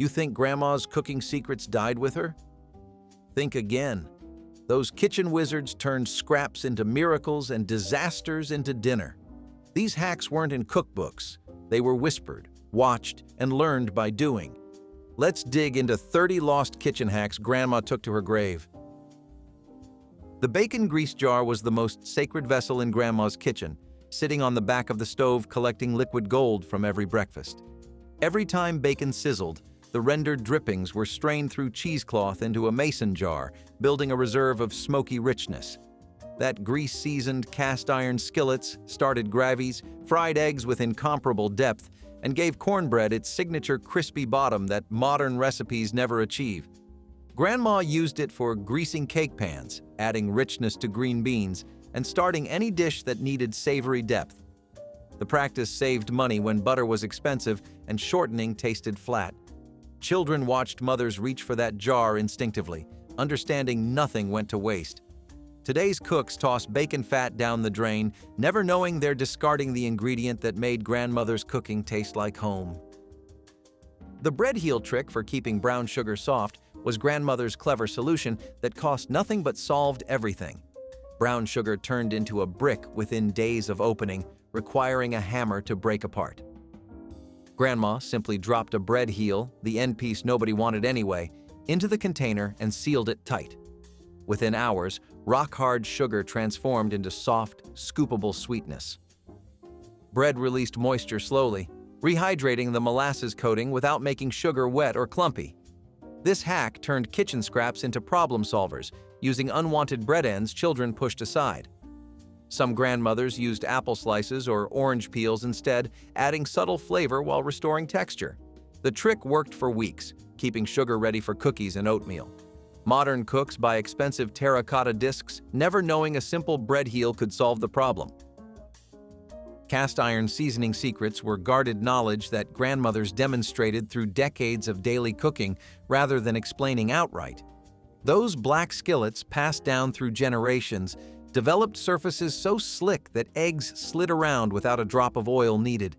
You think Grandma's cooking secrets died with her? Think again. Those kitchen wizards turned scraps into miracles and disasters into dinner. These hacks weren't in cookbooks. They were whispered, watched, and learned by doing. Let's dig into 30 lost kitchen hacks Grandma took to her grave. The bacon grease jar was the most sacred vessel in Grandma's kitchen, sitting on the back of the stove collecting liquid gold from every breakfast. Every time bacon sizzled, the rendered drippings were strained through cheesecloth into a mason jar, building a reserve of smoky richness. That grease-seasoned cast-iron skillets started gravies, fried eggs with incomparable depth, and gave cornbread its signature crispy bottom that modern recipes never achieve. Grandma used it for greasing cake pans, adding richness to green beans, and starting any dish that needed savory depth. The practice saved money when butter was expensive and shortening tasted flat. Children watched mothers reach for that jar instinctively, understanding nothing went to waste. Today's cooks toss bacon fat down the drain, never knowing they're discarding the ingredient that made grandmother's cooking taste like home. The bread heel trick for keeping brown sugar soft was grandmother's clever solution that cost nothing but solved everything. Brown sugar turned into a brick within days of opening, requiring a hammer to break apart. Grandma simply dropped a bread heel, the end piece nobody wanted anyway, into the container and sealed it tight. Within hours, rock-hard sugar transformed into soft, scoopable sweetness. Bread released moisture slowly, rehydrating the molasses coating without making sugar wet or clumpy. This hack turned kitchen scraps into problem solvers, using unwanted bread ends children pushed aside. Some grandmothers used apple slices or orange peels instead, adding subtle flavor while restoring texture. The trick worked for weeks, keeping sugar ready for cookies and oatmeal. Modern cooks buy expensive terracotta discs, never knowing a simple bread heel could solve the problem. Cast iron seasoning secrets were guarded knowledge that grandmothers demonstrated through decades of daily cooking rather than explaining outright. Those black skillets, passed down through generations, developed surfaces so slick that eggs slid around without a drop of oil needed.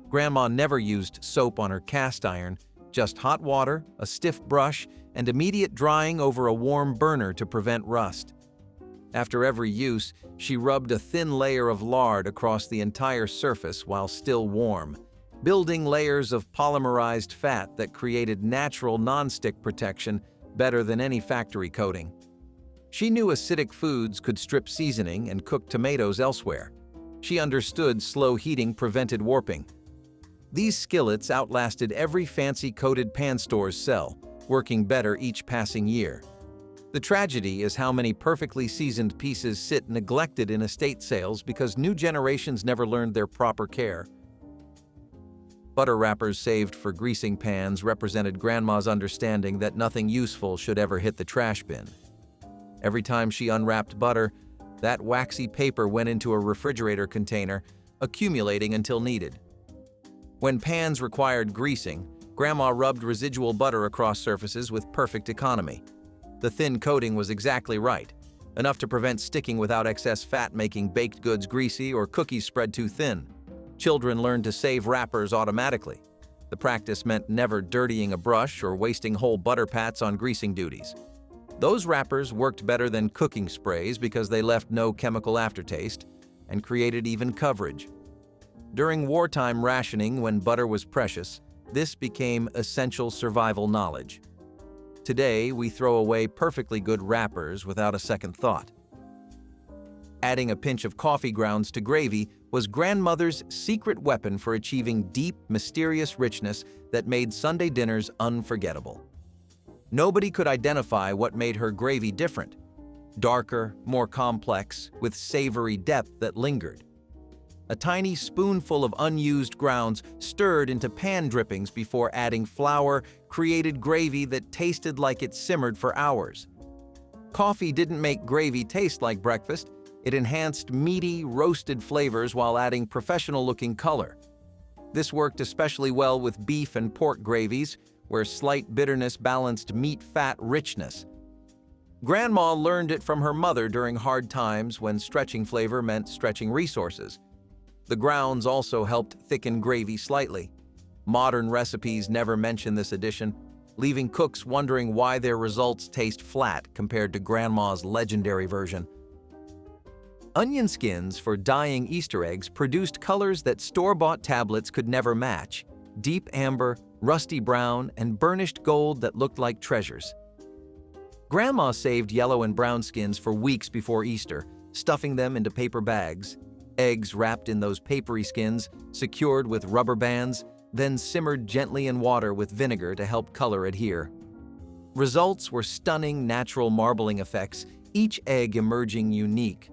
Grandma never used soap on her cast iron, just hot water, a stiff brush, and immediate drying over a warm burner to prevent rust. After every use, she rubbed a thin layer of lard across the entire surface while still warm, building layers of polymerized fat that created natural non-stick protection better than any factory coating. She knew acidic foods could strip seasoning and cook tomatoes elsewhere. She understood slow heating prevented warping. These skillets outlasted every fancy coated pan store's sell, working better each passing year. The tragedy is how many perfectly seasoned pieces sit neglected in estate sales because new generations never learned their proper care. Butter wrappers saved for greasing pans represented Grandma's understanding that nothing useful should ever hit the trash bin. Every time she unwrapped butter, that waxy paper went into a refrigerator container, accumulating until needed. When pans required greasing, Grandma rubbed residual butter across surfaces with perfect economy. The thin coating was exactly right, enough to prevent sticking without excess fat making baked goods greasy or cookies spread too thin. Children learned to save wrappers automatically. The practice meant never dirtying a brush or wasting whole butter pats on greasing duties. Those wrappers worked better than cooking sprays because they left no chemical aftertaste and created even coverage. During wartime rationing, when butter was precious, this became essential survival knowledge. Today, we throw away perfectly good wrappers without a second thought. Adding a pinch of coffee grounds to gravy was grandmother's secret weapon for achieving deep, mysterious richness that made Sunday dinners unforgettable. Nobody could identify what made her gravy different. Darker, more complex, with savory depth that lingered. A tiny spoonful of unused grounds stirred into pan drippings before adding flour created gravy that tasted like it simmered for hours. Coffee didn't make gravy taste like breakfast. It enhanced meaty, roasted flavors while adding professional-looking color. This worked especially well with beef and pork gravies, where slight bitterness balanced meat-fat richness. Grandma learned it from her mother during hard times when stretching flavor meant stretching resources. The grounds also helped thicken gravy slightly. Modern recipes never mention this addition, leaving cooks wondering why their results taste flat compared to Grandma's legendary version. Onion skins for dyeing Easter eggs produced colors that store-bought tablets could never match: deep amber, rusty brown, and burnished gold that looked like treasures. Grandma saved yellow and brown skins for weeks before Easter, stuffing them into paper bags. Eggs wrapped in those papery skins, secured with rubber bands, then simmered gently in water with vinegar to help color adhere. Results were stunning natural marbling effects, each egg emerging unique.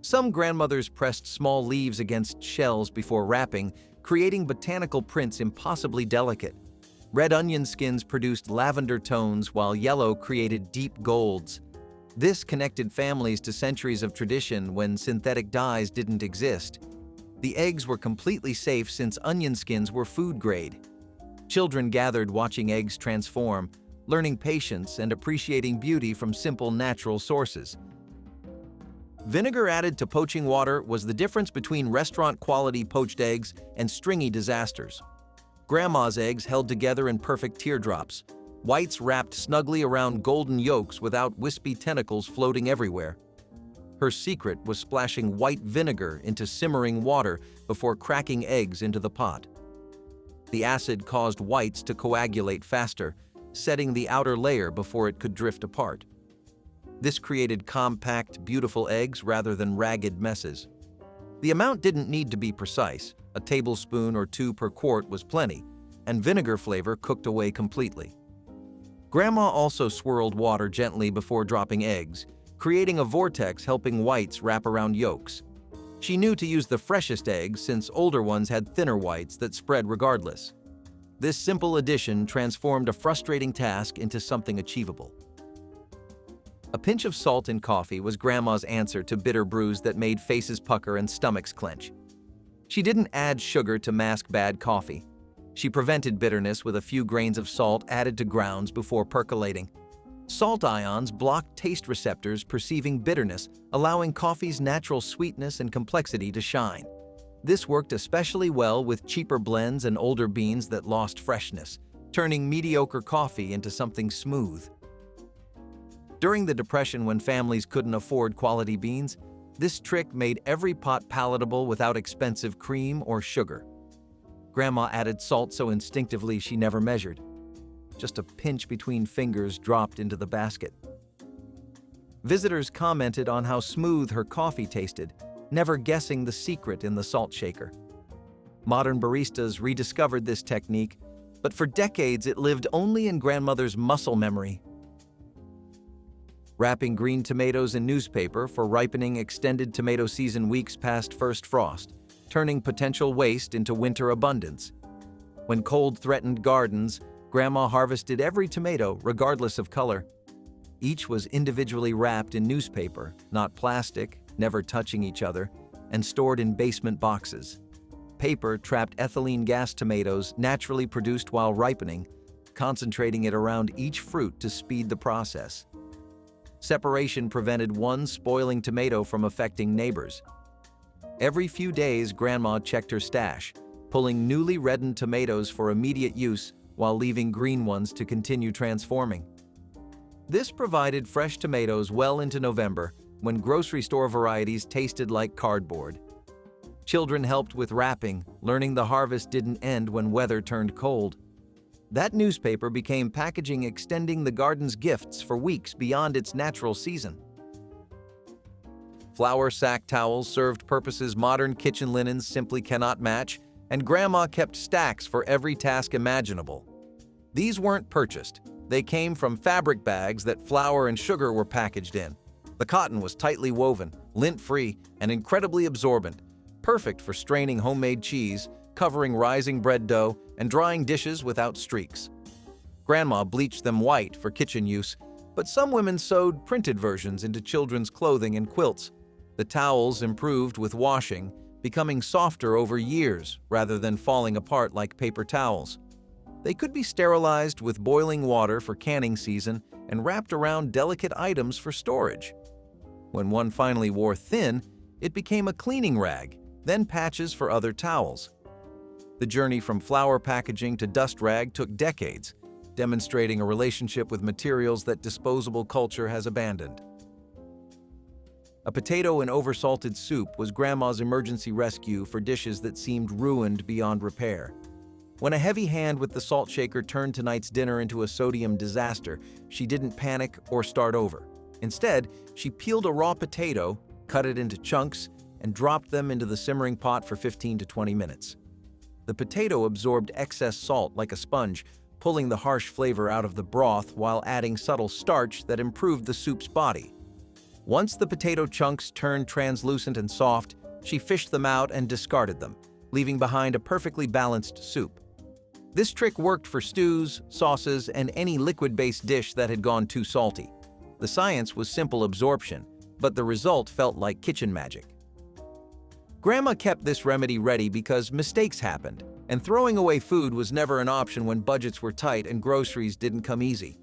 Some grandmothers pressed small leaves against shells before wrapping, creating botanical prints impossibly delicate. Red onion skins produced lavender tones, while yellow created deep golds. This connected families to centuries of tradition when synthetic dyes didn't exist. The eggs were completely safe since onion skins were food grade. Children gathered watching eggs transform, learning patience and appreciating beauty from simple natural sources. Vinegar added to poaching water was the difference between restaurant-quality poached eggs and stringy disasters. Grandma's eggs held together in perfect teardrops, whites wrapped snugly around golden yolks without wispy tentacles floating everywhere. Her secret was splashing white vinegar into simmering water before cracking eggs into the pot. The acid caused whites to coagulate faster, setting the outer layer before it could drift apart. This created compact, beautiful eggs rather than ragged messes. The amount didn't need to be precise. A tablespoon or two per quart was plenty, and vinegar flavor cooked away completely. Grandma also swirled water gently before dropping eggs, creating a vortex helping whites wrap around yolks. She knew to use the freshest eggs since older ones had thinner whites that spread regardless. This simple addition transformed a frustrating task into something achievable. A pinch of salt in coffee was Grandma's answer to bitter brews that made faces pucker and stomachs clench. She didn't add sugar to mask bad coffee. She prevented bitterness with a few grains of salt added to grounds before percolating. Salt ions blocked taste receptors perceiving bitterness, allowing coffee's natural sweetness and complexity to shine. This worked especially well with cheaper blends and older beans that lost freshness, turning mediocre coffee into something smooth. During the Depression, when families couldn't afford quality beans, this trick made every pot palatable without expensive cream or sugar. Grandma added salt so instinctively she never measured. Just a pinch between fingers dropped into the basket. Visitors commented on how smooth her coffee tasted, never guessing the secret in the salt shaker. Modern baristas rediscovered this technique, but for decades it lived only in Grandmother's muscle memory. Wrapping green tomatoes in newspaper for ripening extended tomato season weeks past first frost, turning potential waste into winter abundance. When cold threatened gardens, Grandma harvested every tomato, regardless of color. Each was individually wrapped in newspaper, not plastic, never touching each other, and stored in basement boxes. Paper trapped ethylene gas tomatoes naturally produced while ripening, concentrating it around each fruit to speed the process. Separation prevented one spoiling tomato from affecting neighbors. Every few days, Grandma checked her stash, pulling newly reddened tomatoes for immediate use while leaving green ones to continue transforming. This provided fresh tomatoes well into November, when grocery store varieties tasted like cardboard. Children helped with wrapping, learning the harvest didn't end when weather turned cold. That newspaper became packaging extending the garden's gifts for weeks beyond its natural season. Flour sack towels served purposes modern kitchen linens simply cannot match, and Grandma kept stacks for every task imaginable. These weren't purchased. They came from fabric bags that flour and sugar were packaged in. The cotton was tightly woven, lint-free, and incredibly absorbent, perfect for straining homemade cheese, covering rising bread dough, and drying dishes without streaks. Grandma bleached them white for kitchen use, but some women sewed printed versions into children's clothing and quilts. The towels improved with washing, becoming softer over years rather than falling apart like paper towels. They could be sterilized with boiling water for canning season and wrapped around delicate items for storage. When one finally wore thin, it became a cleaning rag, then patches for other towels. The journey from flour packaging to dust rag took decades, demonstrating a relationship with materials that disposable culture has abandoned. A potato in oversalted soup was Grandma's emergency rescue for dishes that seemed ruined beyond repair. When a heavy hand with the salt shaker turned tonight's dinner into a sodium disaster, she didn't panic or start over. Instead, she peeled a raw potato, cut it into chunks, and dropped them into the simmering pot for 15 to 20 minutes. The potato absorbed excess salt like a sponge, pulling the harsh flavor out of the broth while adding subtle starch that improved the soup's body. Once the potato chunks turned translucent and soft, she fished them out and discarded them, leaving behind a perfectly balanced soup. This trick worked for stews, sauces, and any liquid-based dish that had gone too salty. The science was simple absorption, but the result felt like kitchen magic. Grandma kept this remedy ready because mistakes happened, and throwing away food was never an option when budgets were tight and groceries didn't come easy.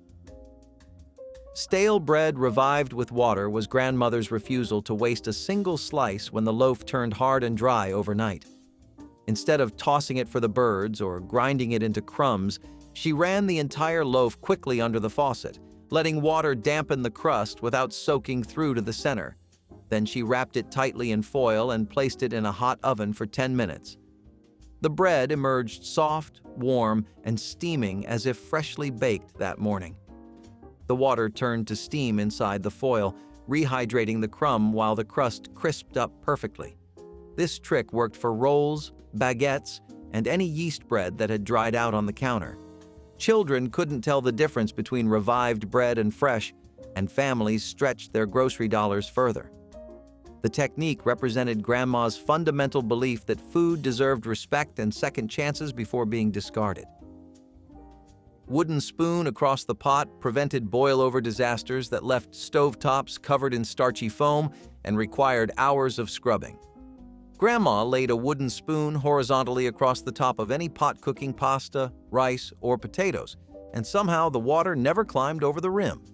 Stale bread revived with water was Grandmother's refusal to waste a single slice when the loaf turned hard and dry overnight. Instead of tossing it for the birds or grinding it into crumbs, she ran the entire loaf quickly under the faucet, letting water dampen the crust without soaking through to the center. Then she wrapped it tightly in foil and placed it in a hot oven for 10 minutes. The bread emerged soft, warm, and steaming as if freshly baked that morning. The water turned to steam inside the foil, rehydrating the crumb while the crust crisped up perfectly. This trick worked for rolls, baguettes, and any yeast bread that had dried out on the counter. Children couldn't tell the difference between revived bread and fresh, and families stretched their grocery dollars further. The technique represented Grandma's fundamental belief that food deserved respect and second chances before being discarded. Wooden spoon across the pot prevented boilover disasters that left stovetops covered in starchy foam and required hours of scrubbing. Grandma laid a wooden spoon horizontally across the top of any pot cooking pasta, rice, or potatoes, and somehow the water never climbed over the rim.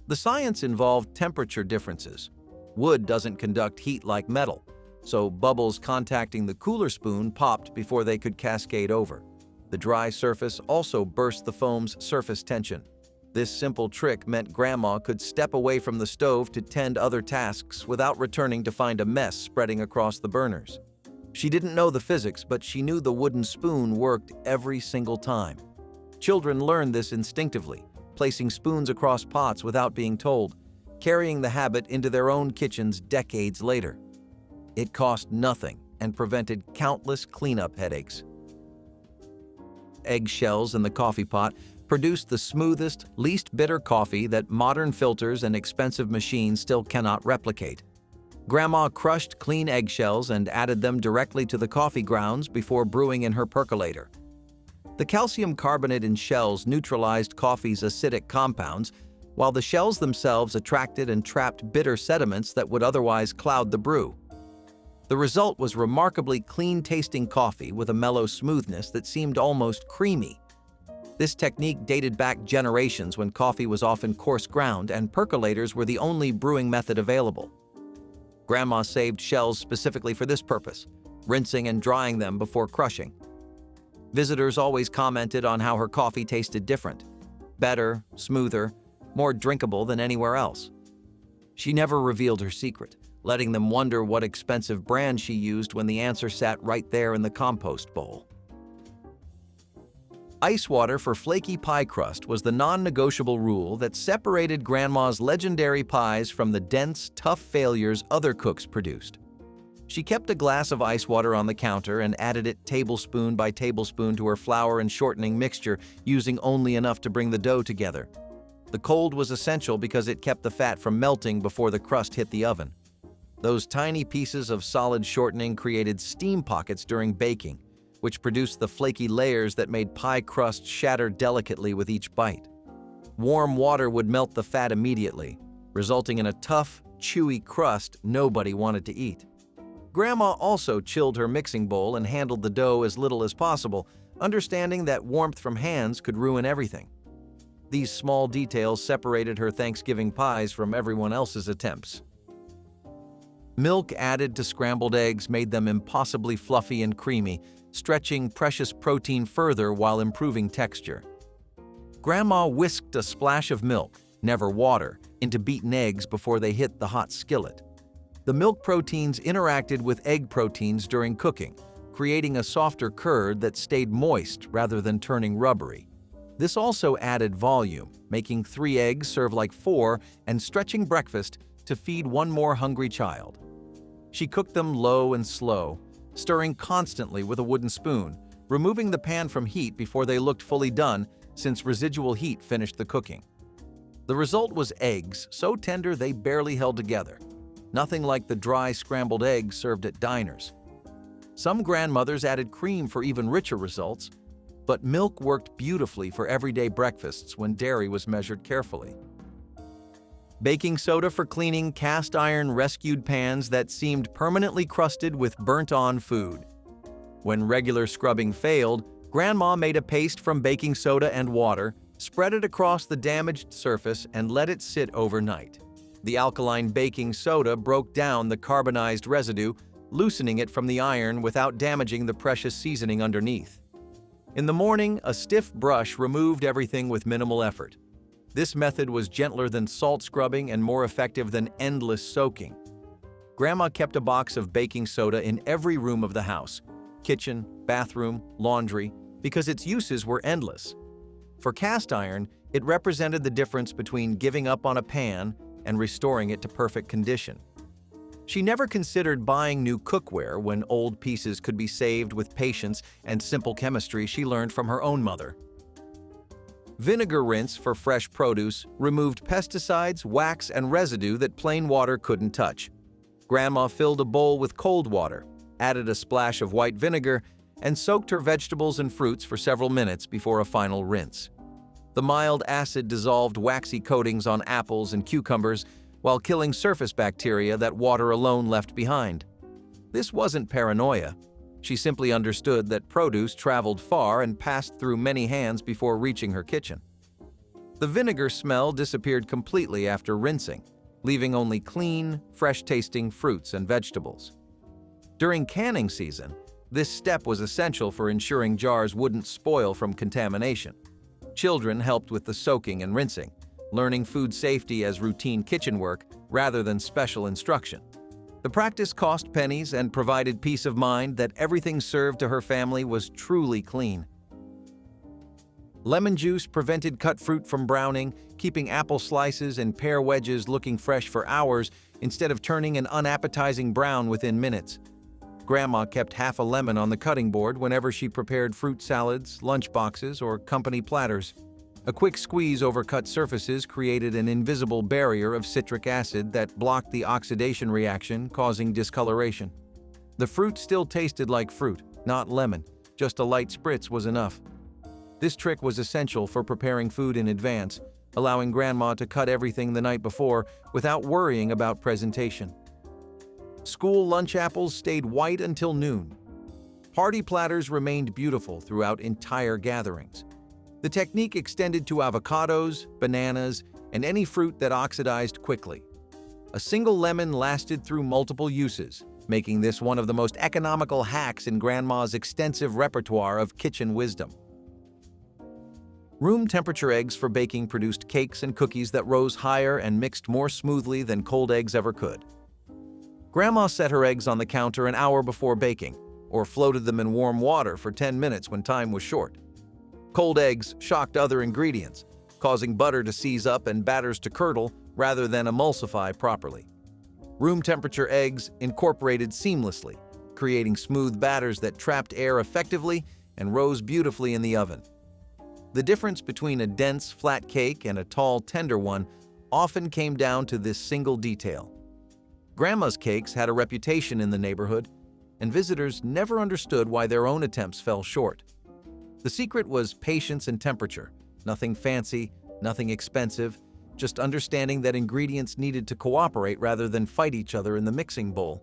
The science involved temperature differences. Wood doesn't conduct heat like metal, so bubbles contacting the cooler spoon popped before they could cascade over. The dry surface also burst the foam's surface tension. This simple trick meant Grandma could step away from the stove to tend other tasks without returning to find a mess spreading across the burners. She didn't know the physics, but she knew the wooden spoon worked every single time. Children learned this instinctively, placing spoons across pots without being told, carrying the habit into their own kitchens decades later. It cost nothing and prevented countless cleanup headaches. Eggshells in the coffee pot produced the smoothest, least bitter coffee that modern filters and expensive machines still cannot replicate. Grandma crushed clean eggshells and added them directly to the coffee grounds before brewing in her percolator. The calcium carbonate in shells neutralized coffee's acidic compounds, while the shells themselves attracted and trapped bitter sediments that would otherwise cloud the brew. The result was remarkably clean-tasting coffee with a mellow smoothness that seemed almost creamy. This technique dated back generations when coffee was often coarse ground and percolators were the only brewing method available. Grandma saved shells specifically for this purpose, rinsing and drying them before crushing. Visitors always commented on how her coffee tasted different, better, smoother, more drinkable than anywhere else. She never revealed her secret, letting them wonder what expensive brand she used when the answer sat right there in the compost bowl. Ice water for flaky pie crust was the non-negotiable rule that separated Grandma's legendary pies from the dense, tough failures other cooks produced. She kept a glass of ice water on the counter and added it tablespoon by tablespoon to her flour and shortening mixture, using only enough to bring the dough together. The cold was essential because it kept the fat from melting before the crust hit the oven. Those tiny pieces of solid shortening created steam pockets during baking, which produced the flaky layers that made pie crust shatter delicately with each bite. Warm water would melt the fat immediately, resulting in a tough, chewy crust nobody wanted to eat. Grandma also chilled her mixing bowl and handled the dough as little as possible, understanding that warmth from hands could ruin everything. These small details separated her Thanksgiving pies from everyone else's attempts. Milk added to scrambled eggs made them impossibly fluffy and creamy, stretching precious protein further while improving texture. Grandma whisked a splash of milk, never water, into beaten eggs before they hit the hot skillet. The milk proteins interacted with egg proteins during cooking, creating a softer curd that stayed moist rather than turning rubbery. This also added volume, making 3 eggs serve like 4 and stretching breakfast to feed one more hungry child. She cooked them low and slow, stirring constantly with a wooden spoon, removing the pan from heat before they looked fully done since residual heat finished the cooking. The result was eggs so tender they barely held together, nothing like the dry scrambled eggs served at diners. Some grandmothers added cream for even richer results, but milk worked beautifully for everyday breakfasts when dairy was measured carefully. Baking soda for cleaning cast iron rescued pans that seemed permanently crusted with burnt-on food. When regular scrubbing failed, Grandma made a paste from baking soda and water, spread it across the damaged surface, and let it sit overnight. The alkaline baking soda broke down the carbonized residue, loosening it from the iron without damaging the precious seasoning underneath. In the morning, a stiff brush removed everything with minimal effort. This method was gentler than salt scrubbing and more effective than endless soaking. Grandma kept a box of baking soda in every room of the house, kitchen, bathroom, laundry, because its uses were endless. For cast iron, it represented the difference between giving up on a pan and restoring it to perfect condition. She never considered buying new cookware when old pieces could be saved with patience and simple chemistry she learned from her own mother. Vinegar rinse for fresh produce removed pesticides, wax, and residue that plain water couldn't touch. Grandma filled a bowl with cold water, added a splash of white vinegar, and soaked her vegetables and fruits for several minutes before a final rinse. The mild acid dissolved waxy coatings on apples and cucumbers while killing surface bacteria that water alone left behind. This wasn't paranoia. She simply understood that produce traveled far and passed through many hands before reaching her kitchen. The vinegar smell disappeared completely after rinsing, leaving only clean, fresh-tasting fruits and vegetables. During canning season, this step was essential for ensuring jars wouldn't spoil from contamination. Children helped with the soaking and rinsing, learning food safety as routine kitchen work rather than special instruction. The practice cost pennies and provided peace of mind that everything served to her family was truly clean. Lemon juice prevented cut fruit from browning, keeping apple slices and pear wedges looking fresh for hours instead of turning an unappetizing brown within minutes. Grandma kept half a lemon on the cutting board whenever she prepared fruit salads, lunch boxes, or company platters. A quick squeeze over cut surfaces created an invisible barrier of citric acid that blocked the oxidation reaction, causing discoloration. The fruit still tasted like fruit, not lemon. Just a light spritz was enough. This trick was essential for preparing food in advance, allowing Grandma to cut everything the night before without worrying about presentation. School lunch apples stayed white until noon. Party platters remained beautiful throughout entire gatherings. The technique extended to avocados, bananas, and any fruit that oxidized quickly. A single lemon lasted through multiple uses, making this one of the most economical hacks in Grandma's extensive repertoire of kitchen wisdom. Room temperature eggs for baking produced cakes and cookies that rose higher and mixed more smoothly than cold eggs ever could. Grandma set her eggs on the counter an hour before baking, or floated them in warm water for 10 minutes when time was short. Cold eggs shocked other ingredients, causing butter to seize up and batters to curdle rather than emulsify properly. Room temperature eggs incorporated seamlessly, creating smooth batters that trapped air effectively and rose beautifully in the oven. The difference between a dense, flat cake and a tall, tender one often came down to this single detail. Grandma's cakes had a reputation in the neighborhood, and visitors never understood why their own attempts fell short. The secret was patience and temperature. Nothing fancy, nothing expensive, just understanding that ingredients needed to cooperate rather than fight each other in the mixing bowl.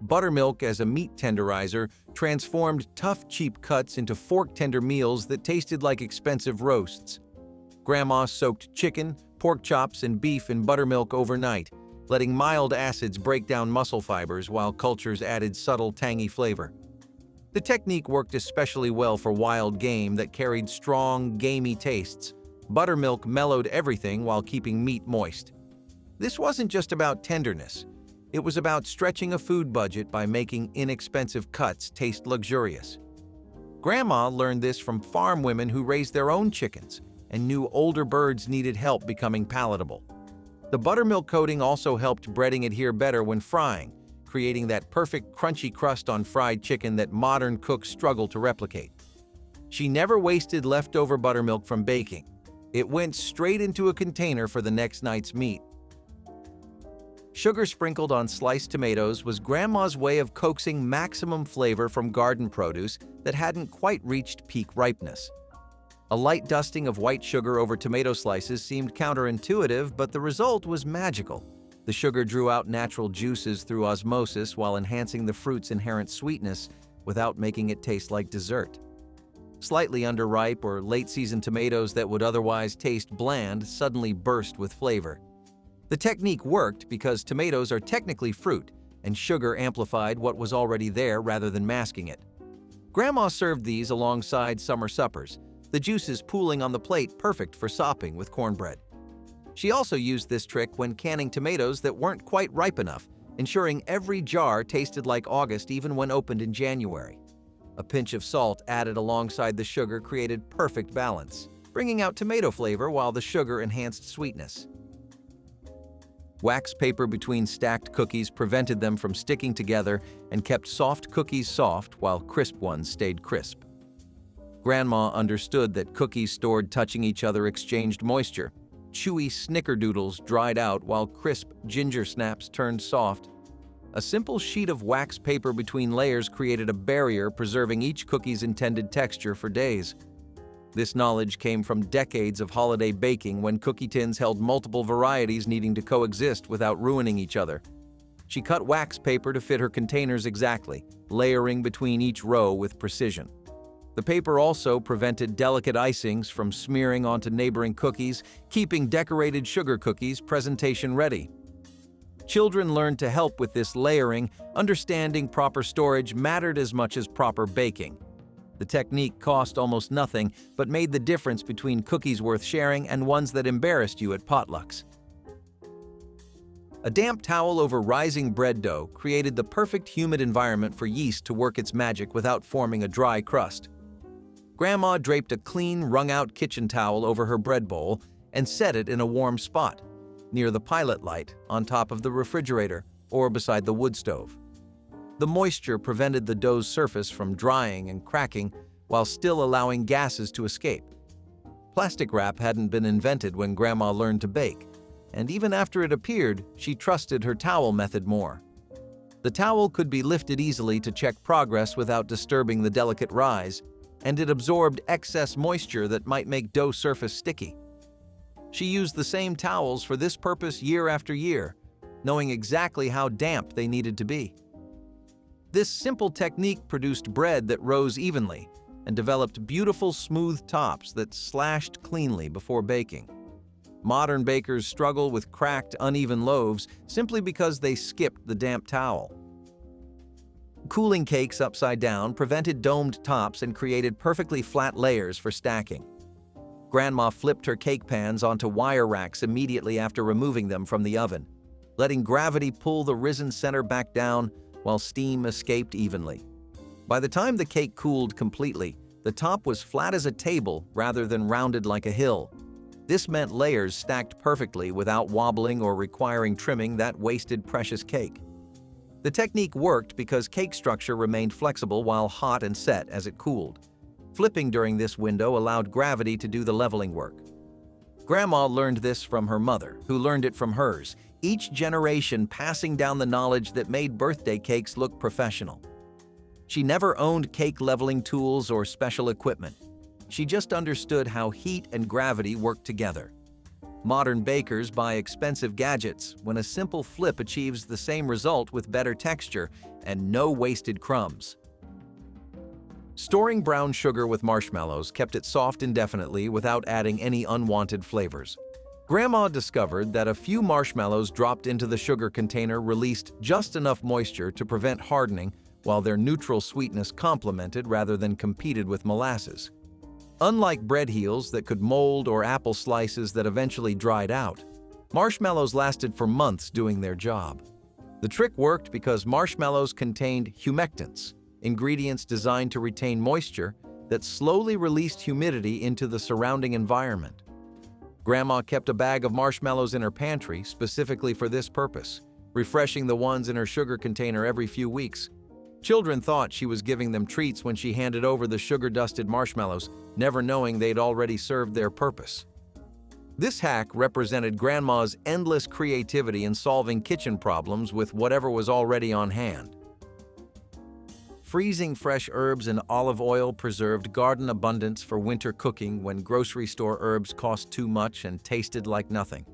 Buttermilk as a meat tenderizer transformed tough, cheap cuts into fork-tender meals that tasted like expensive roasts. Grandma soaked chicken, pork chops, and beef in buttermilk overnight, letting mild acids break down muscle fibers while cultures added subtle, tangy flavor. The technique worked especially well for wild game that carried strong, gamey tastes. Buttermilk mellowed everything while keeping meat moist. This wasn't just about tenderness. It was about stretching a food budget by making inexpensive cuts taste luxurious. Grandma learned this from farm women who raised their own chickens and knew older birds needed help becoming palatable. The buttermilk coating also helped breading adhere better when frying, creating that perfect crunchy crust on fried chicken that modern cooks struggle to replicate. She never wasted leftover buttermilk from baking. It went straight into a container for the next night's meat. Sugar sprinkled on sliced tomatoes was Grandma's way of coaxing maximum flavor from garden produce that hadn't quite reached peak ripeness. A light dusting of white sugar over tomato slices seemed counterintuitive, but the result was magical. The sugar drew out natural juices through osmosis while enhancing the fruit's inherent sweetness without making it taste like dessert. Slightly underripe or late-season tomatoes that would otherwise taste bland suddenly burst with flavor. The technique worked because tomatoes are technically fruit, and sugar amplified what was already there rather than masking it. Grandma served these alongside summer suppers, the juices pooling on the plate perfect for sopping with cornbread. She also used this trick when canning tomatoes that weren't quite ripe enough, ensuring every jar tasted like August even when opened in January. A pinch of salt added alongside the sugar created perfect balance, bringing out tomato flavor while the sugar enhanced sweetness. Wax paper between stacked cookies prevented them from sticking together and kept soft cookies soft while crisp ones stayed crisp. Grandma understood that cookies stored touching each other exchanged moisture. Chewy snickerdoodles dried out while crisp ginger snaps turned soft. A simple sheet of wax paper between layers created a barrier preserving each cookie's intended texture for days. This knowledge came from decades of holiday baking when cookie tins held multiple varieties needing to coexist without ruining each other. She cut wax paper to fit her containers exactly, layering between each row with precision. The paper also prevented delicate icings from smearing onto neighboring cookies, keeping decorated sugar cookies presentation ready. Children learned to help with this layering, understanding proper storage mattered as much as proper baking. The technique cost almost nothing, but made the difference between cookies worth sharing and ones that embarrassed you at potlucks. A damp towel over rising bread dough created the perfect humid environment for yeast to work its magic without forming a dry crust. Grandma draped a clean, wrung-out kitchen towel over her bread bowl and set it in a warm spot, near the pilot light, on top of the refrigerator, or beside the wood stove. The moisture prevented the dough's surface from drying and cracking while still allowing gases to escape. Plastic wrap hadn't been invented when Grandma learned to bake, and even after it appeared, she trusted her towel method more. The towel could be lifted easily to check progress without disturbing the delicate rise, and it absorbed excess moisture that might make dough surface sticky. She used the same towels for this purpose year after year, knowing exactly how damp they needed to be. This simple technique produced bread that rose evenly and developed beautiful smooth tops that slashed cleanly before baking. Modern bakers struggle with cracked, uneven loaves simply because they skipped the damp towel. Cooling cakes upside down prevented domed tops and created perfectly flat layers for stacking. Grandma flipped her cake pans onto wire racks immediately after removing them from the oven, letting gravity pull the risen center back down while steam escaped evenly. By the time the cake cooled completely, the top was flat as a table rather than rounded like a hill. This meant layers stacked perfectly without wobbling or requiring trimming that wasted precious cake. The technique worked because cake structure remained flexible while hot and set as it cooled. Flipping during this window allowed gravity to do the leveling work. Grandma learned this from her mother, who learned it from hers, each generation passing down the knowledge that made birthday cakes look professional. She never owned cake leveling tools or special equipment. She just understood how heat and gravity work together. Modern bakers buy expensive gadgets when a simple flip achieves the same result with better texture and no wasted crumbs. Storing brown sugar with marshmallows kept it soft indefinitely without adding any unwanted flavors. Grandma discovered that a few marshmallows dropped into the sugar container released just enough moisture to prevent hardening while their neutral sweetness complemented rather than competed with molasses. Unlike bread heels that could mold or apple slices that eventually dried out, marshmallows lasted for months doing their job. The trick worked because marshmallows contained humectants, ingredients designed to retain moisture that slowly released humidity into the surrounding environment. Grandma kept a bag of marshmallows in her pantry specifically for this purpose, refreshing the ones in her sugar container every few weeks. Children thought she was giving them treats when she handed over the sugar-dusted marshmallows, never knowing they'd already served their purpose. This hack represented Grandma's endless creativity in solving kitchen problems with whatever was already on hand. Freezing fresh herbs in olive oil preserved garden abundance for winter cooking when grocery store herbs cost too much and tasted like nothing.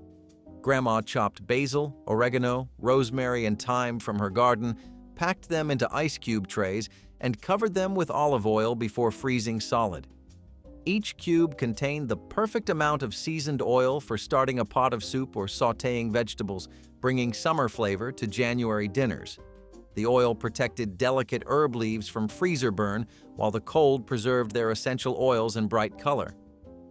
Grandma chopped basil, oregano, rosemary, and thyme from her garden, packed them into ice cube trays, and covered them with olive oil before freezing solid. Each cube contained the perfect amount of seasoned oil for starting a pot of soup or sautéing vegetables, bringing summer flavor to January dinners. The oil protected delicate herb leaves from freezer burn, while the cold preserved their essential oils and bright color.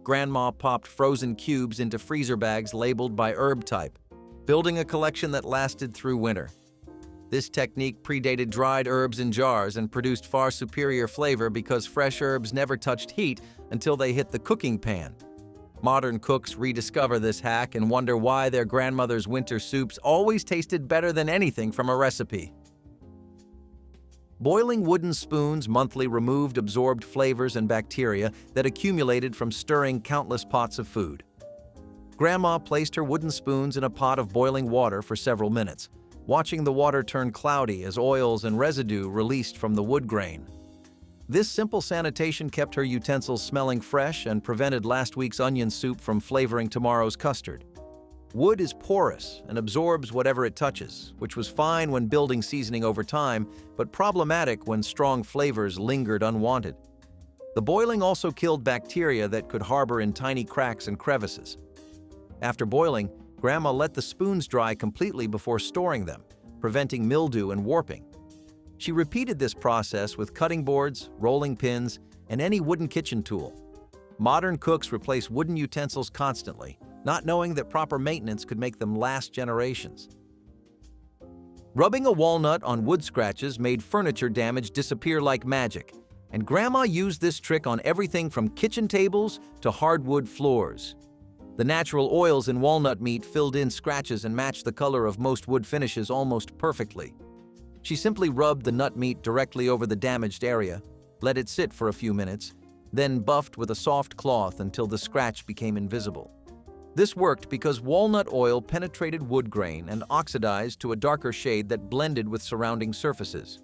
Grandma popped frozen cubes into freezer bags labeled by herb type, building a collection that lasted through winter. This technique predated dried herbs in jars and produced far superior flavor because fresh herbs never touched heat until they hit the cooking pan. Modern cooks rediscover this hack and wonder why their grandmother's winter soups always tasted better than anything from a recipe. Boiling wooden spoons monthly removed absorbed flavors and bacteria that accumulated from stirring countless pots of food. Grandma placed her wooden spoons in a pot of boiling water for several minutes, watching the water turn cloudy as oils and residue released from the wood grain. This simple sanitation kept her utensils smelling fresh and prevented last week's onion soup from flavoring tomorrow's custard. Wood is porous and absorbs whatever it touches, which was fine when building seasoning over time, but problematic when strong flavors lingered unwanted. The boiling also killed bacteria that could harbor in tiny cracks and crevices. After boiling, Grandma let the spoons dry completely before storing them, preventing mildew and warping. She repeated this process with cutting boards, rolling pins, and any wooden kitchen tool. Modern cooks replace wooden utensils constantly, not knowing that proper maintenance could make them last generations. Rubbing a walnut on wood scratches made furniture damage disappear like magic, and Grandma used this trick on everything from kitchen tables to hardwood floors. The natural oils in walnut meat filled in scratches and matched the color of most wood finishes almost perfectly. She simply rubbed the nut meat directly over the damaged area, let it sit for a few minutes, then buffed with a soft cloth until the scratch became invisible. This worked because walnut oil penetrated wood grain and oxidized to a darker shade that blended with surrounding surfaces.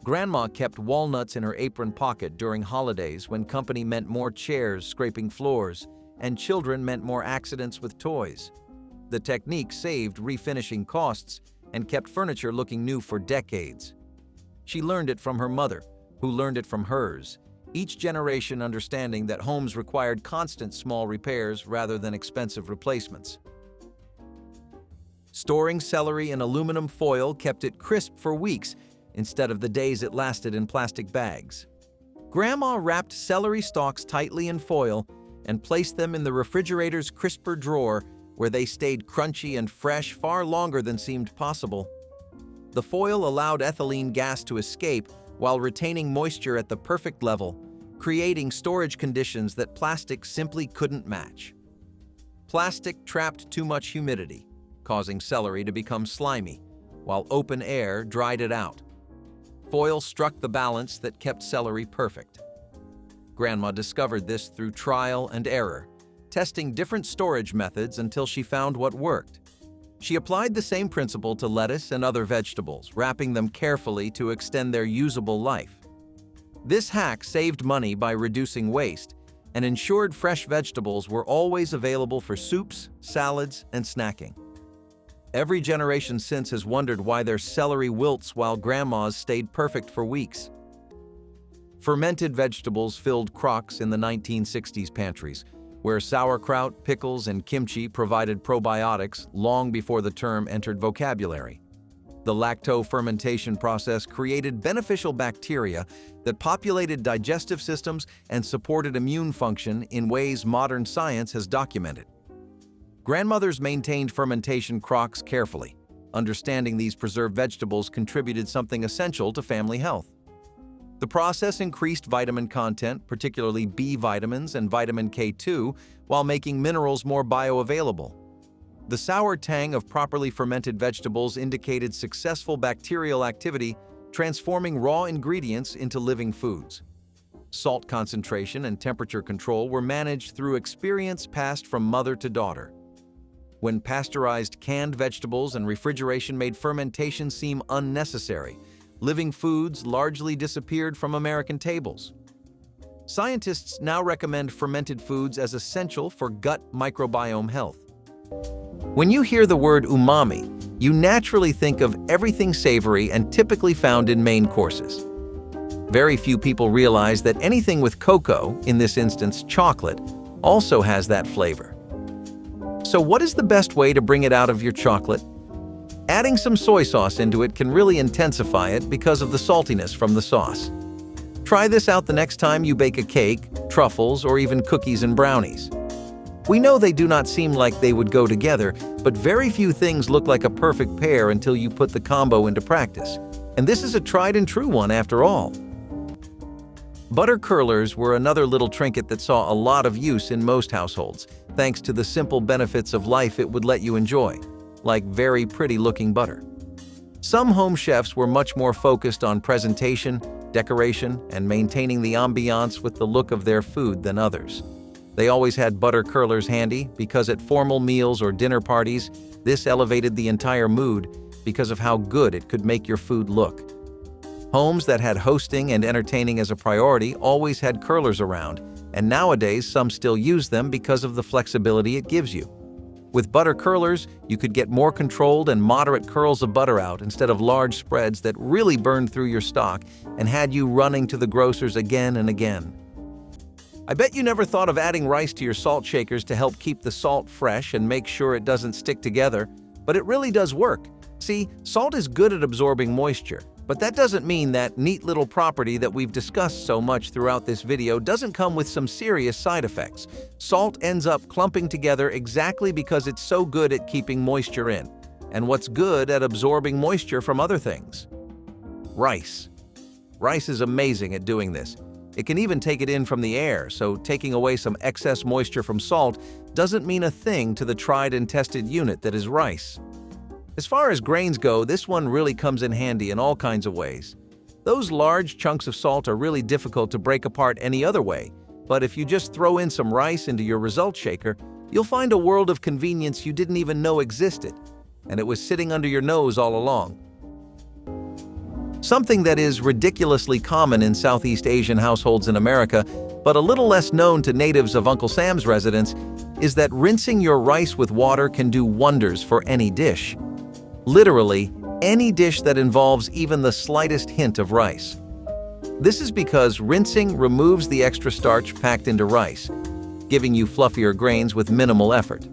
Grandma kept walnuts in her apron pocket during holidays when company meant more chairs scraping floors, and children meant more accidents with toys. The technique saved refinishing costs and kept furniture looking new for decades. She learned it from her mother, who learned it from hers, each generation understanding that homes required constant small repairs rather than expensive replacements. Storing celery in aluminum foil kept it crisp for weeks instead of the days it lasted in plastic bags. Grandma wrapped celery stalks tightly in foil and placed them in the refrigerator's crisper drawer where they stayed crunchy and fresh far longer than seemed possible. The foil allowed ethylene gas to escape while retaining moisture at the perfect level, creating storage conditions that plastic simply couldn't match. Plastic trapped too much humidity, causing celery to become slimy, while open air dried it out. Foil struck the balance that kept celery perfect. Grandma discovered this through trial and error, testing different storage methods until she found what worked. She applied the same principle to lettuce and other vegetables, wrapping them carefully to extend their usable life. This hack saved money by reducing waste and ensured fresh vegetables were always available for soups, salads, and snacking. Every generation since has wondered why their celery wilts while Grandma's stayed perfect for weeks. Fermented vegetables filled crocks in the 1960s pantries, where sauerkraut, pickles, and kimchi provided probiotics long before the term entered vocabulary. The lacto-fermentation process created beneficial bacteria that populated digestive systems and supported immune function in ways modern science has documented. Grandmothers maintained fermentation crocks carefully. Understanding these preserved vegetables contributed something essential to family health. The process increased vitamin content, particularly B vitamins and vitamin K2, while making minerals more bioavailable. The sour tang of properly fermented vegetables indicated successful bacterial activity, transforming raw ingredients into living foods. Salt concentration and temperature control were managed through experience passed from mother to daughter. When pasteurized canned vegetables and refrigeration made fermentation seem unnecessary, living foods largely disappeared from American tables. Scientists now recommend fermented foods as essential for gut microbiome health. When you hear the word umami, you naturally think of everything savory and typically found in main courses. Very few people realize that anything with cocoa, in this instance chocolate, also has that flavor. So what is the best way to bring it out of your chocolate? Adding some soy sauce into it can really intensify it because of the saltiness from the sauce. Try this out the next time you bake a cake, truffles, or even cookies and brownies. We know they do not seem like they would go together, but very few things look like a perfect pair until you put the combo into practice. And this is a tried and true one after all. Butter curlers were another little trinket that saw a lot of use in most households, thanks to the simple benefits of life it would let you enjoy, like very pretty-looking butter. Some home chefs were much more focused on presentation, decoration, and maintaining the ambiance with the look of their food than others. They always had butter curlers handy because at formal meals or dinner parties, this elevated the entire mood because of how good it could make your food look. Homes that had hosting and entertaining as a priority always had curlers around, and nowadays some still use them because of the flexibility it gives you. With butter curlers, you could get more controlled and moderate curls of butter out instead of large spreads that really burned through your stock and had you running to the grocers again and again. I bet you never thought of adding rice to your salt shakers to help keep the salt fresh and make sure it doesn't stick together, but it really does work. See, salt is good at absorbing moisture, but that doesn't mean that neat little property that we've discussed so much throughout this video doesn't come with some serious side effects. Salt ends up clumping together exactly because it's so good at keeping moisture in. And what's good at absorbing moisture from other things? Rice. Rice is amazing at doing this. It can even take it in from the air, so taking away some excess moisture from salt doesn't mean a thing to the tried and tested unit that is rice. As far as grains go, this one really comes in handy in all kinds of ways. Those large chunks of salt are really difficult to break apart any other way, but if you just throw in some rice into your result shaker, you'll find a world of convenience you didn't even know existed, and it was sitting under your nose all along. Something that is ridiculously common in Southeast Asian households in America, but a little less known to natives of Uncle Sam's residence, is that rinsing your rice with water can do wonders for any dish. Literally, any dish that involves even the slightest hint of rice. This is because rinsing removes the extra starch packed into rice, giving you fluffier grains with minimal effort.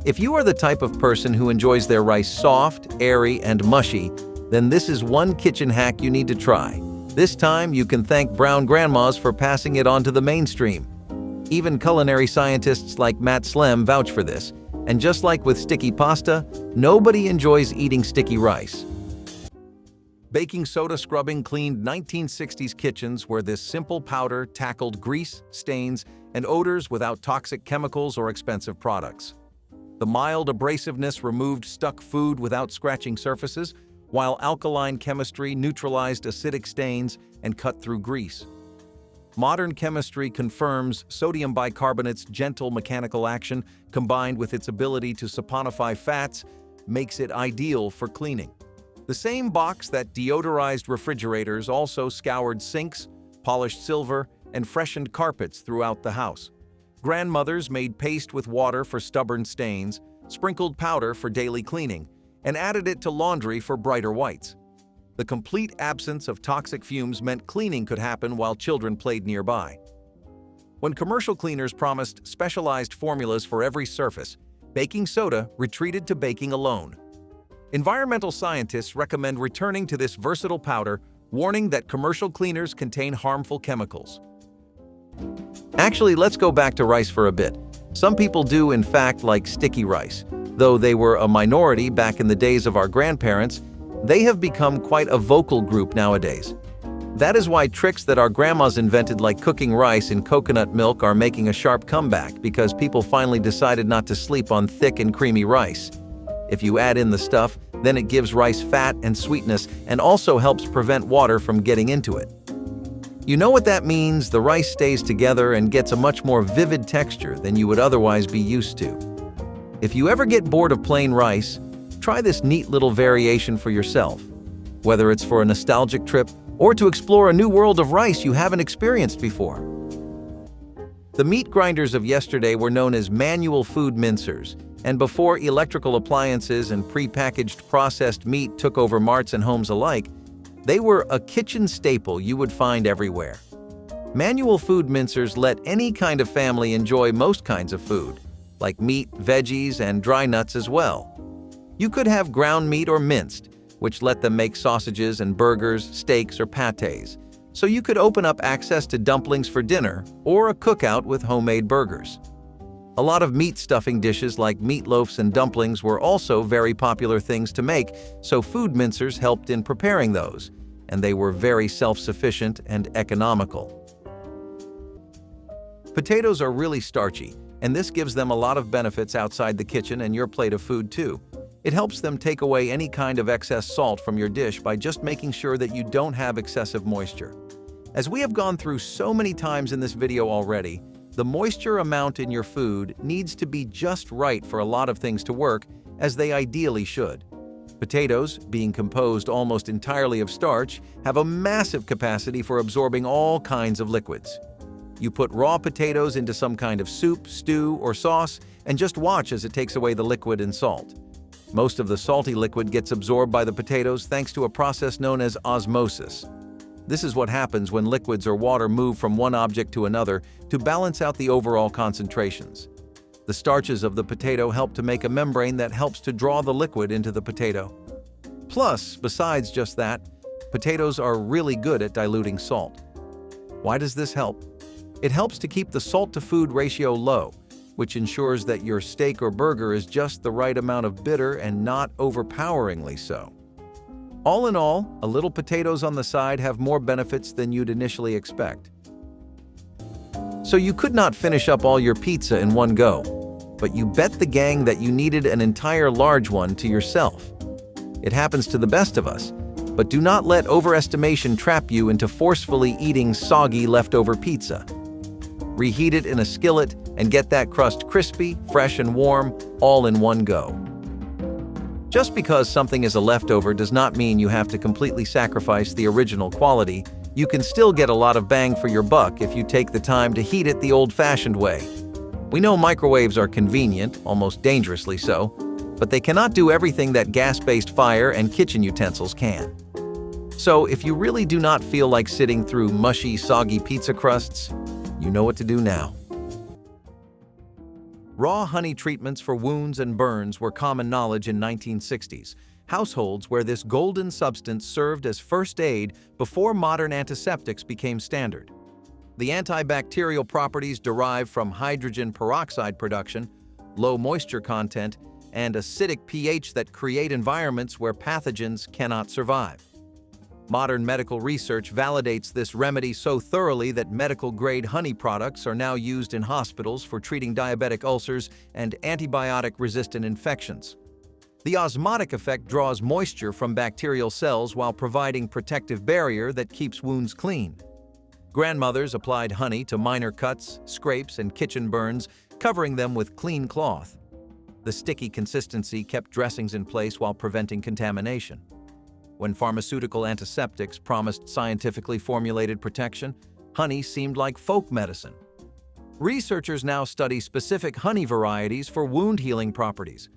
If you are the type of person who enjoys their rice soft, airy, and mushy, then this is one kitchen hack you need to try. This time, you can thank brown grandmas for passing it on to the mainstream. Even culinary scientists like Matt Slem vouch for this. And just like with sticky pasta, nobody enjoys eating sticky rice. Baking soda scrubbing cleaned 1960s kitchens where this simple powder tackled grease, stains, and odors without toxic chemicals or expensive products. The mild abrasiveness removed stuck food without scratching surfaces, while alkaline chemistry neutralized acidic stains and cut through grease. Modern chemistry confirms sodium bicarbonate's gentle mechanical action, combined with its ability to saponify fats, makes it ideal for cleaning. The same box that deodorized refrigerators also scoured sinks, polished silver, and freshened carpets throughout the house. Grandmothers made paste with water for stubborn stains, sprinkled powder for daily cleaning, and added it to laundry for brighter whites. The complete absence of toxic fumes meant cleaning could happen while children played nearby. When commercial cleaners promised specialized formulas for every surface, baking soda retreated to baking alone. Environmental scientists recommend returning to this versatile powder, warning that commercial cleaners contain harmful chemicals. Actually, let's go back to rice for a bit. Some people do, in fact, like sticky rice. Though they were a minority back in the days of our grandparents, they have become quite a vocal group nowadays. That is why tricks that our grandmas invented, like cooking rice in coconut milk, are making a sharp comeback, because people finally decided not to sleep on thick and creamy rice. If you add in the stuff, then it gives rice fat and sweetness and also helps prevent water from getting into it. You know what that means? The rice stays together and gets a much more vivid texture than you would otherwise be used to. If you ever get bored of plain rice, try this neat little variation for yourself. Whether it's for a nostalgic trip or to explore a new world of rice you haven't experienced before. The meat grinders of yesterday were known as manual food mincers, and before electrical appliances and pre-packaged processed meat took over marts and homes alike, they were a kitchen staple you would find everywhere. Manual food mincers let any kind of family enjoy most kinds of food, like meat, veggies, and dry nuts as well. You could have ground meat or minced, which let them make sausages and burgers, steaks, or pâtés. So you could open up access to dumplings for dinner or a cookout with homemade burgers. A lot of meat stuffing dishes like meatloafs and dumplings were also very popular things to make, so food mincers helped in preparing those, and they were very self-sufficient and economical. Potatoes are really starchy, and this gives them a lot of benefits outside the kitchen and your plate of food too. It helps them take away any kind of excess salt from your dish by just making sure that you don't have excessive moisture. As we have gone through so many times in this video already, the moisture amount in your food needs to be just right for a lot of things to work, as they ideally should. Potatoes, being composed almost entirely of starch, have a massive capacity for absorbing all kinds of liquids. You put raw potatoes into some kind of soup, stew, or sauce, and just watch as it takes away the liquid and salt. Most of the salty liquid gets absorbed by the potatoes thanks to a process known as osmosis. This is what happens when liquids or water move from one object to another to balance out the overall concentrations. The starches of the potato help to make a membrane that helps to draw the liquid into the potato. Plus, besides just that, potatoes are really good at diluting salt. Why does this help? It helps to keep the salt-to-food ratio low, which ensures that your steak or burger is just the right amount of bitter and not overpoweringly so. All in all, a little potatoes on the side have more benefits than you'd initially expect. So you could not finish up all your pizza in one go, but you bet the gang that you needed an entire large one to yourself. It happens to the best of us, but do not let overestimation trap you into forcefully eating soggy leftover pizza. Reheat it in a skillet and get that crust crispy, fresh, and warm, all in one go. Just because something is a leftover does not mean you have to completely sacrifice the original quality. You can still get a lot of bang for your buck if you take the time to heat it the old-fashioned way. We know microwaves are convenient, almost dangerously so, but they cannot do everything that gas-based fire and kitchen utensils can. So if you really do not feel like sitting through mushy, soggy pizza crusts, you know what to do now. Raw honey treatments for wounds and burns were common knowledge in 1960s, households where this golden substance served as first aid before modern antiseptics became standard. The antibacterial properties derive from hydrogen peroxide production, low moisture content, and acidic pH that create environments where pathogens cannot survive. Modern medical research validates this remedy so thoroughly that medical-grade honey products are now used in hospitals for treating diabetic ulcers and antibiotic-resistant infections. The osmotic effect draws moisture from bacterial cells while providing protective barrier that keeps wounds clean. Grandmothers applied honey to minor cuts, scrapes, and kitchen burns, covering them with clean cloth. The sticky consistency kept dressings in place while preventing contamination. When pharmaceutical antiseptics promised scientifically formulated protection, honey seemed like folk medicine. Researchers now study specific honey varieties for wound healing properties.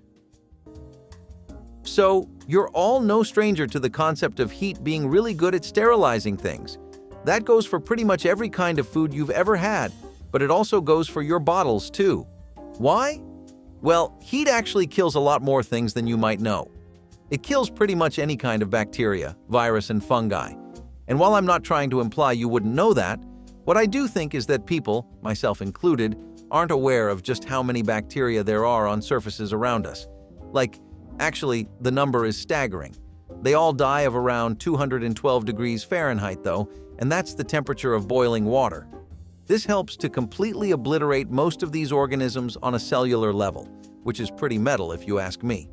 So, you're all no stranger to the concept of heat being really good at sterilizing things. That goes for pretty much every kind of food you've ever had, but it also goes for your bottles too. Why? Well, heat actually kills a lot more things than you might know. It kills pretty much any kind of bacteria, virus, and fungi. And while I'm not trying to imply you wouldn't know that, what I do think is that people, myself included, aren't aware of just how many bacteria there are on surfaces around us. Actually, the number is staggering. They all die of around 212 degrees Fahrenheit though, and that's the temperature of boiling water. This helps to completely obliterate most of these organisms on a cellular level, which is pretty metal if you ask me.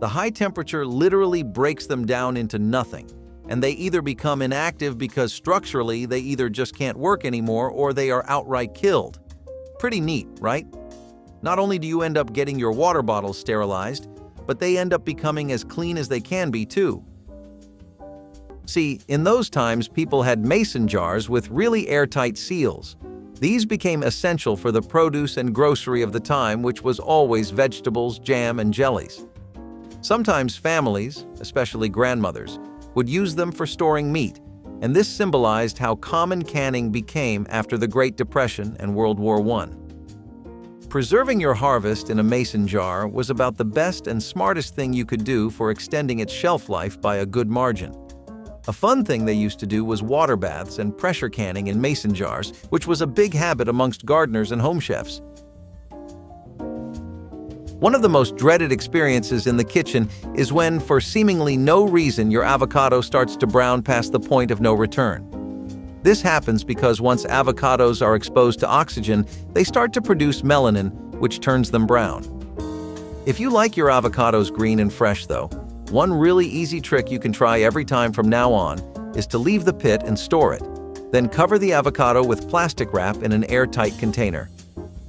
The high temperature literally breaks them down into nothing, and they either become inactive because structurally they either just can't work anymore or they are outright killed. Pretty neat, right? Not only do you end up getting your water bottles sterilized, but they end up becoming as clean as they can be too. See, in those times, people had mason jars with really airtight seals. These became essential for the produce and grocery of the time, which was always vegetables, jam, and jellies. Sometimes families, especially grandmothers, would use them for storing meat, and this symbolized how common canning became after the Great Depression and World War I. Preserving your harvest in a mason jar was about the best and smartest thing you could do for extending its shelf life by a good margin. A fun thing they used to do was water baths and pressure canning in mason jars, which was a big habit amongst gardeners and home chefs. One of the most dreaded experiences in the kitchen is when, for seemingly no reason, your avocado starts to brown past the point of no return. This happens because once avocados are exposed to oxygen, they start to produce melanin, which turns them brown. If you like your avocados green and fresh though, one really easy trick you can try every time from now on is to leave the pit and store it. Then cover the avocado with plastic wrap in an airtight container.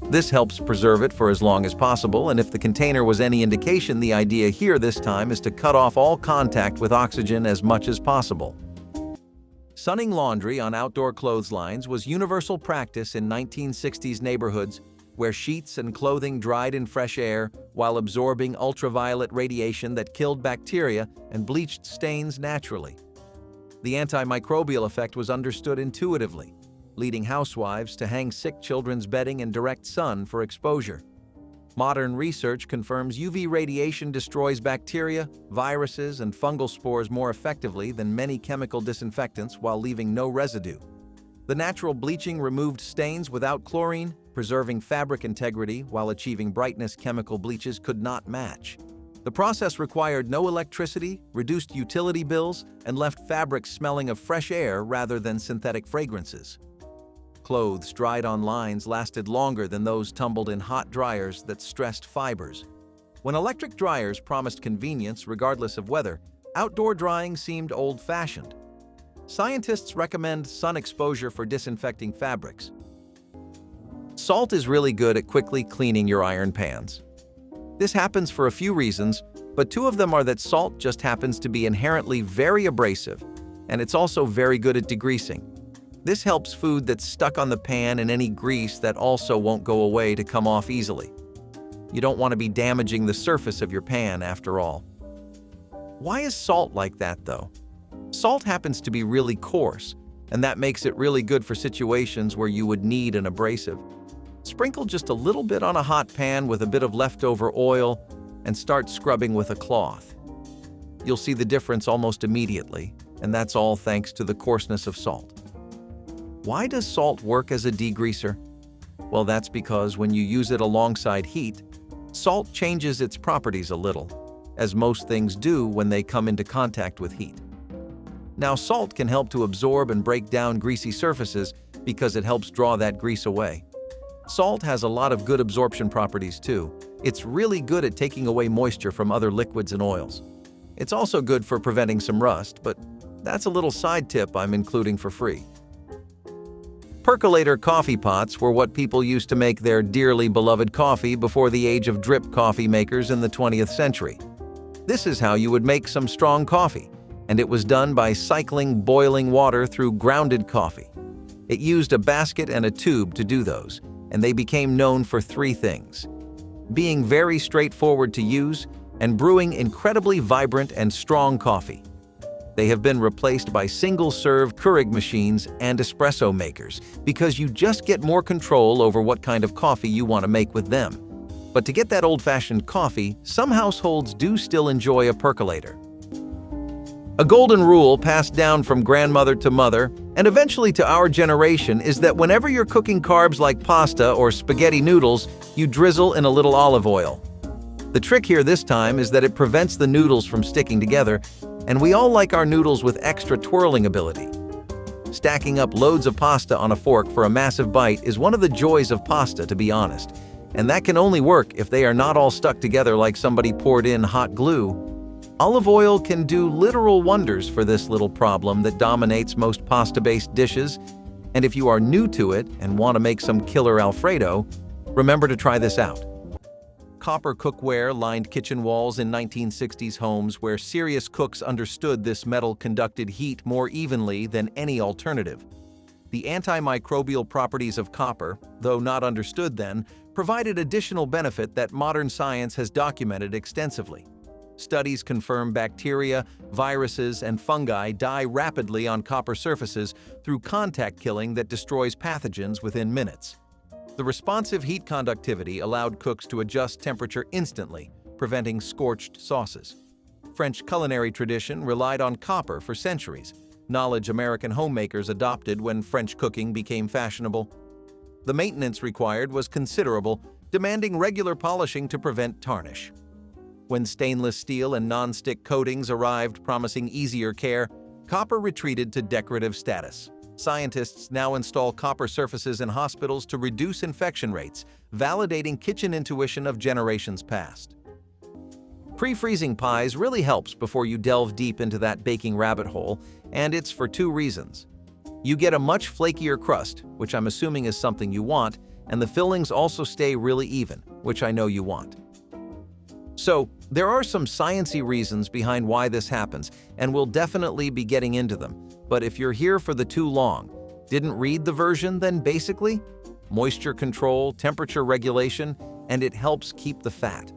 This helps preserve it for as long as possible, and if the container was any indication, the idea here this time is to cut off all contact with oxygen as much as possible. Sunning laundry on outdoor clotheslines was universal practice in 1960s neighborhoods where sheets and clothing dried in fresh air while absorbing ultraviolet radiation that killed bacteria and bleached stains naturally. The antimicrobial effect was understood intuitively, leading housewives to hang sick children's bedding in direct sun for exposure. Modern research confirms UV radiation destroys bacteria, viruses, and fungal spores more effectively than many chemical disinfectants while leaving no residue. The natural bleaching removed stains without chlorine, preserving fabric integrity while achieving brightness chemical bleaches could not match. The process required no electricity, reduced utility bills, and left fabrics smelling of fresh air rather than synthetic fragrances. Clothes dried on lines lasted longer than those tumbled in hot dryers that stressed fibers. When electric dryers promised convenience regardless of weather, outdoor drying seemed old-fashioned. Scientists recommend sun exposure for disinfecting fabrics. Salt is really good at quickly cleaning your iron pans. This happens for a few reasons, but two of them are that salt just happens to be inherently very abrasive, and it's also very good at degreasing. This helps food that's stuck on the pan and any grease that also won't go away to come off easily. You don't want to be damaging the surface of your pan after all. Why is salt like that though? Salt happens to be really coarse, and that makes it really good for situations where you would need an abrasive. Sprinkle just a little bit on a hot pan with a bit of leftover oil and start scrubbing with a cloth. You'll see the difference almost immediately, and that's all thanks to the coarseness of salt. Why does salt work as a degreaser? Well, that's because when you use it alongside heat, salt changes its properties a little, as most things do when they come into contact with heat. Now, salt can help to absorb and break down greasy surfaces because it helps draw that grease away. Salt has a lot of good absorption properties too. It's really good at taking away moisture from other liquids and oils. It's also good for preventing some rust, but that's a little side tip I'm including for free. Percolator coffee pots were what people used to make their dearly beloved coffee before the age of drip coffee makers in the 20th century. This is how you would make some strong coffee, and it was done by cycling boiling water through grounded coffee. It used a basket and a tube to do those, and they became known for three things: being very straightforward to use and brewing incredibly vibrant and strong coffee. They have been replaced by single-serve Keurig machines and espresso makers because you just get more control over what kind of coffee you want to make with them. But to get that old-fashioned coffee, some households do still enjoy a percolator. A golden rule passed down from grandmother to mother, and eventually to our generation, is that whenever you're cooking carbs like pasta or spaghetti noodles, you drizzle in a little olive oil. The trick here this time is that it prevents the noodles from sticking together, and we all like our noodles with extra twirling ability. Stacking up loads of pasta on a fork for a massive bite is one of the joys of pasta, to be honest, and that can only work if they are not all stuck together like somebody poured in hot glue. Olive oil can do literal wonders for this little problem that dominates most pasta-based dishes, and if you are new to it and want to make some killer Alfredo, remember to try this out. Copper cookware lined kitchen walls in 1960s homes where serious cooks understood this metal conducted heat more evenly than any alternative. The antimicrobial properties of copper, though not understood then, provided additional benefit that modern science has documented extensively. Studies confirm bacteria, viruses, and fungi die rapidly on copper surfaces through contact killing that destroys pathogens within minutes. The responsive heat conductivity allowed cooks to adjust temperature instantly, preventing scorched sauces. French culinary tradition relied on copper for centuries, knowledge American homemakers adopted when French cooking became fashionable. The maintenance required was considerable, demanding regular polishing to prevent tarnish. When stainless steel and non-stick coatings arrived promising easier care, copper retreated to decorative status. Scientists now install copper surfaces in hospitals to reduce infection rates, validating kitchen intuition of generations past. Pre-freezing pies really helps before you delve deep into that baking rabbit hole, and it's for two reasons. You get a much flakier crust, which I'm assuming is something you want, and the fillings also stay really even, which I know you want. So, there are some sciencey reasons behind why this happens, and we'll definitely be getting into them. But if you're here for the too long, didn't read the version, then basically, moisture control, temperature regulation, and it helps keep the fat.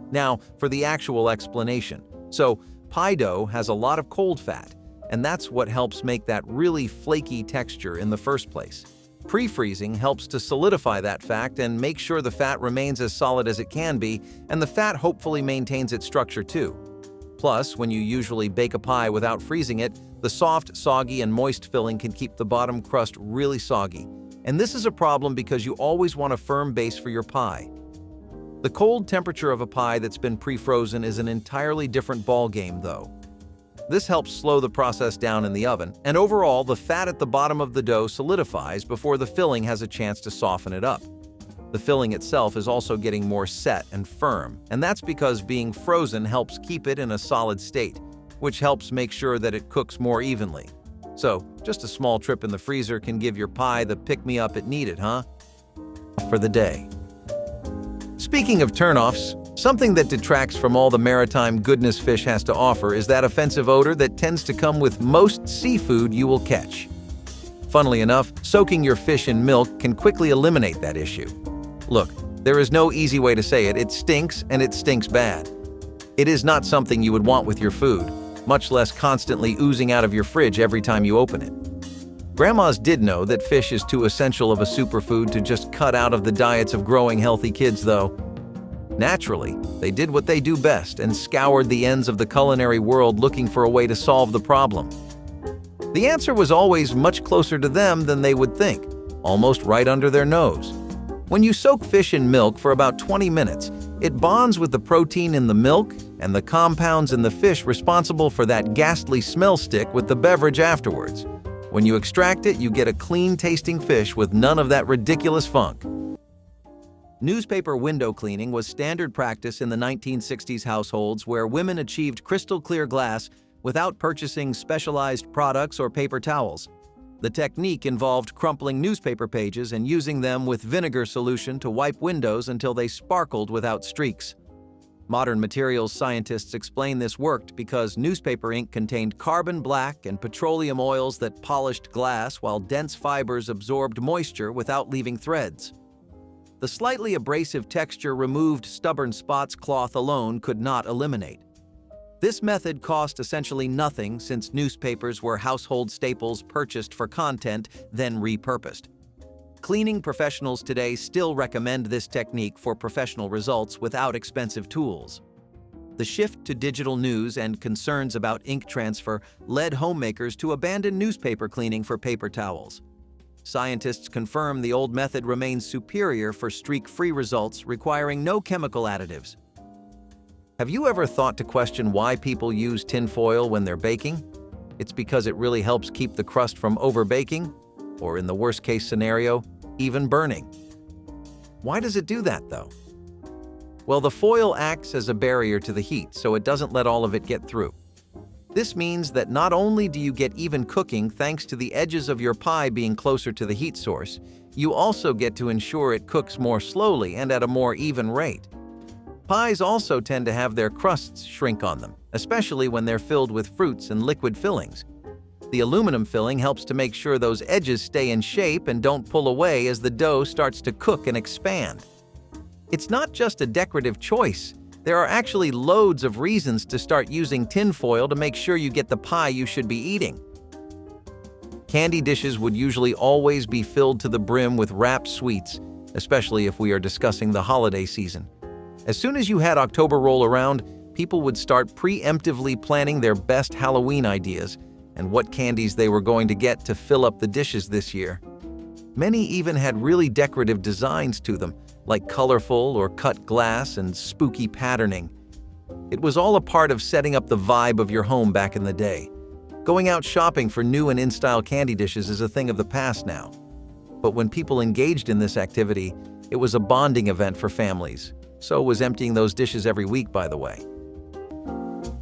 Now, for the actual explanation. So, pie dough has a lot of cold fat, and that's what helps make that really flaky texture in the first place. Pre-freezing helps to solidify that fact and make sure the fat remains as solid as it can be, and the fat hopefully maintains its structure too. Plus, when you usually bake a pie without freezing it, the soft, soggy, and moist filling can keep the bottom crust really soggy. And this is a problem because you always want a firm base for your pie. The cold temperature of a pie that's been pre-frozen is an entirely different ballgame, though. This helps slow the process down in the oven, and overall, the fat at the bottom of the dough solidifies before the filling has a chance to soften it up. The filling itself is also getting more set and firm, and that's because being frozen helps keep it in a solid state, which helps make sure that it cooks more evenly. So, just a small trip in the freezer can give your pie the pick-me-up it needed, huh? For the day. Speaking of turnoffs, something that detracts from all the maritime goodness fish has to offer is that offensive odor that tends to come with most seafood you will catch. Funnily enough, soaking your fish in milk can quickly eliminate that issue. Look, there is no easy way to say it. It stinks, and it stinks bad. It is not something you would want with your food, much less constantly oozing out of your fridge every time you open it. Grandmas did know that fish is too essential of a superfood to just cut out of the diets of growing healthy kids, though. Naturally, they did what they do best and scoured the ends of the culinary world looking for a way to solve the problem. The answer was always much closer to them than they would think, almost right under their nose. When you soak fish in milk for about 20 minutes, it bonds with the protein in the milk and the compounds in the fish responsible for that ghastly smell stick with the beverage afterwards. When you extract it, you get a clean-tasting fish with none of that ridiculous funk. Newspaper window cleaning was standard practice in the 1960s households where women achieved crystal-clear glass without purchasing specialized products or paper towels. The technique involved crumpling newspaper pages and using them with vinegar solution to wipe windows until they sparkled without streaks. Modern materials scientists explain this worked because newspaper ink contained carbon black and petroleum oils that polished glass while dense fibers absorbed moisture without leaving threads. The slightly abrasive texture removed stubborn spots cloth alone could not eliminate. This method cost essentially nothing since newspapers were household staples purchased for content, then repurposed. cleaning professionals today still recommend this technique for professional results without expensive tools. The shift to digital news and concerns about ink transfer led homemakers to abandon newspaper cleaning for paper towels. Scientists confirm the old method remains superior for streak-free results requiring no chemical additives. Have you ever thought to question why people use tin foil when they're baking? It's because it really helps keep the crust from over-baking, or in the worst-case scenario, even burning. Why does it do that, though? Well, the foil acts as a barrier to the heat, so it doesn't let all of it get through. This means that not only do you get even cooking thanks to the edges of your pie being closer to the heat source, you also get to ensure it cooks more slowly and at a more even rate. Pies also tend to have their crusts shrink on them, especially when they're filled with fruits and liquid fillings. The aluminum filling helps to make sure those edges stay in shape and don't pull away as the dough starts to cook and expand. It's not just a decorative choice. There are actually loads of reasons to start using tin foil to make sure you get the pie you should be eating. Candy dishes would usually always be filled to the brim with wrapped sweets, especially if we are discussing the holiday season. As soon as you had October roll around, people would start preemptively planning their best Halloween ideas and what candies they were going to get to fill up the dishes this year. Many even had really decorative designs to them, like colorful or cut glass and spooky patterning. It was all a part of setting up the vibe of your home back in the day. Going out shopping for new and in-style candy dishes is a thing of the past now. But when people engaged in this activity, it was a bonding event for families. So was emptying those dishes every week, by the way.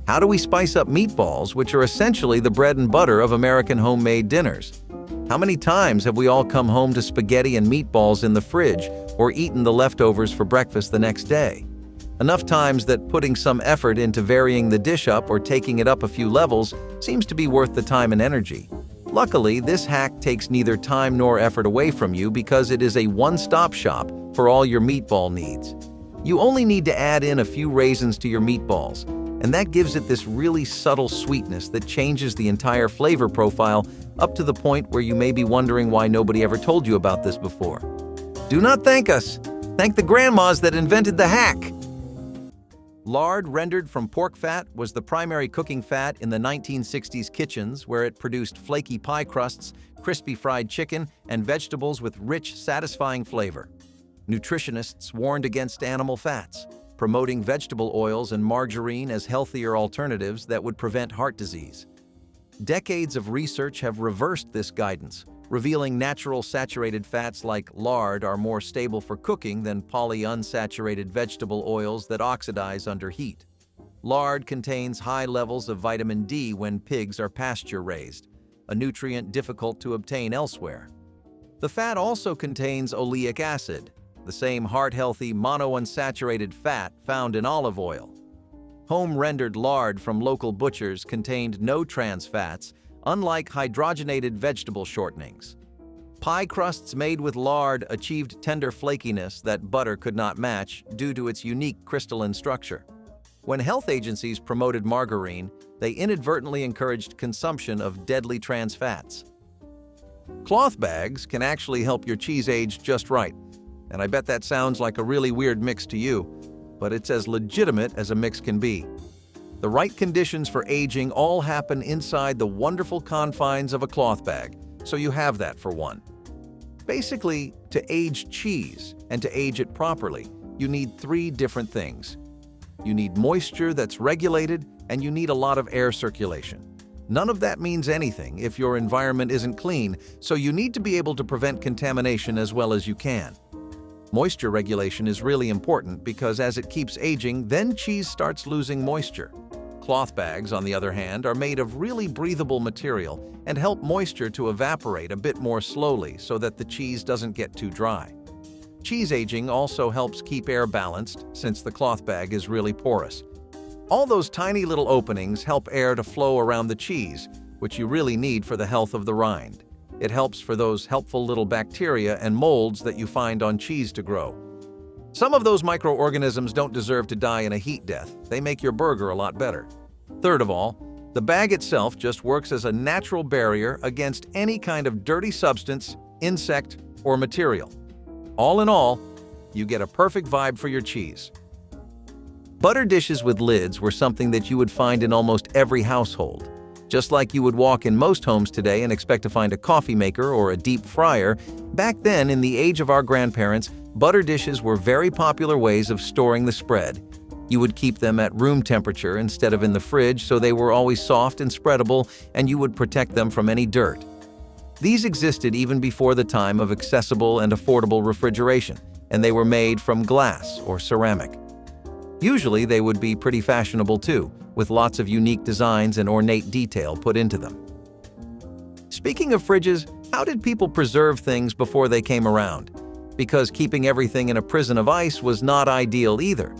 How do we spice up meatballs, which are essentially the bread and butter of American homemade dinners? How many times have we all come home to spaghetti and meatballs in the fridge or eaten the leftovers for breakfast the next day? Enough times that putting some effort into varying the dish up or taking it up a few levels seems to be worth the time and energy. Luckily, this hack takes neither time nor effort away from you because it is a one-stop shop for all your meatball needs. You only need to add in a few raisins to your meatballs, and that gives it this really subtle sweetness that changes the entire flavor profile up to the point where you may be wondering why nobody ever told you about this before. Do not thank us. Thank the grandmas that invented the hack. Lard rendered from pork fat was the primary cooking fat in the 1960s kitchens, where it produced flaky pie crusts, crispy fried chicken, and vegetables with rich, satisfying flavor. Nutritionists warned against animal fats, promoting vegetable oils and margarine as healthier alternatives that would prevent heart disease. Decades of research have reversed this guidance, revealing natural saturated fats like lard are more stable for cooking than polyunsaturated vegetable oils that oxidize under heat. Lard contains high levels of vitamin D when pigs are pasture-raised, a nutrient difficult to obtain elsewhere. The fat also contains oleic acid, the same heart-healthy monounsaturated fat found in olive oil. Home-rendered lard from local butchers contained no trans fats, unlike hydrogenated vegetable shortenings. Pie crusts made with lard achieved tender flakiness that butter could not match due to its unique crystalline structure. When health agencies promoted margarine, they inadvertently encouraged consumption of deadly trans fats. Cloth bags can actually help your cheese age just right, and I bet that sounds like a really weird mix to you, but it's as legitimate as a mix can be. The right conditions for aging all happen inside the wonderful confines of a cloth bag, so you have that for one. Basically, to age cheese and to age it properly, you need three different things. You need moisture that's regulated, and you need a lot of air circulation. None of that means anything if your environment isn't clean, so you need to be able to prevent contamination as well as you can. Moisture regulation is really important because as it keeps aging, then cheese starts losing moisture. Cloth bags, on the other hand, are made of really breathable material and help moisture to evaporate a bit more slowly so that the cheese doesn't get too dry. Cheese aging also helps keep air balanced since the cloth bag is really porous. All those tiny little openings help air to flow around the cheese, which you really need for the health of the rind. It helps for those helpful little bacteria and molds that you find on cheese to grow. Some of those microorganisms don't deserve to die in a heat death. They make your burger a lot better. Third of all, the bag itself just works as a natural barrier against any kind of dirty substance, insect, or material. All in all, you get a perfect vibe for your cheese. Butter dishes with lids were something that you would find in almost every household. Just like you would walk in most homes today and expect to find a coffee maker or a deep fryer, back then, in the age of our grandparents, butter dishes were very popular ways of storing the spread. You would keep them at room temperature instead of in the fridge, so they were always soft and spreadable, and you would protect them from any dirt. These existed even before the time of accessible and affordable refrigeration, and they were made from glass or ceramic. Usually, they would be pretty fashionable too, with lots of unique designs and ornate detail put into them. Speaking of fridges, how did people preserve things before they came around? Because keeping everything in a prison of ice was not ideal either.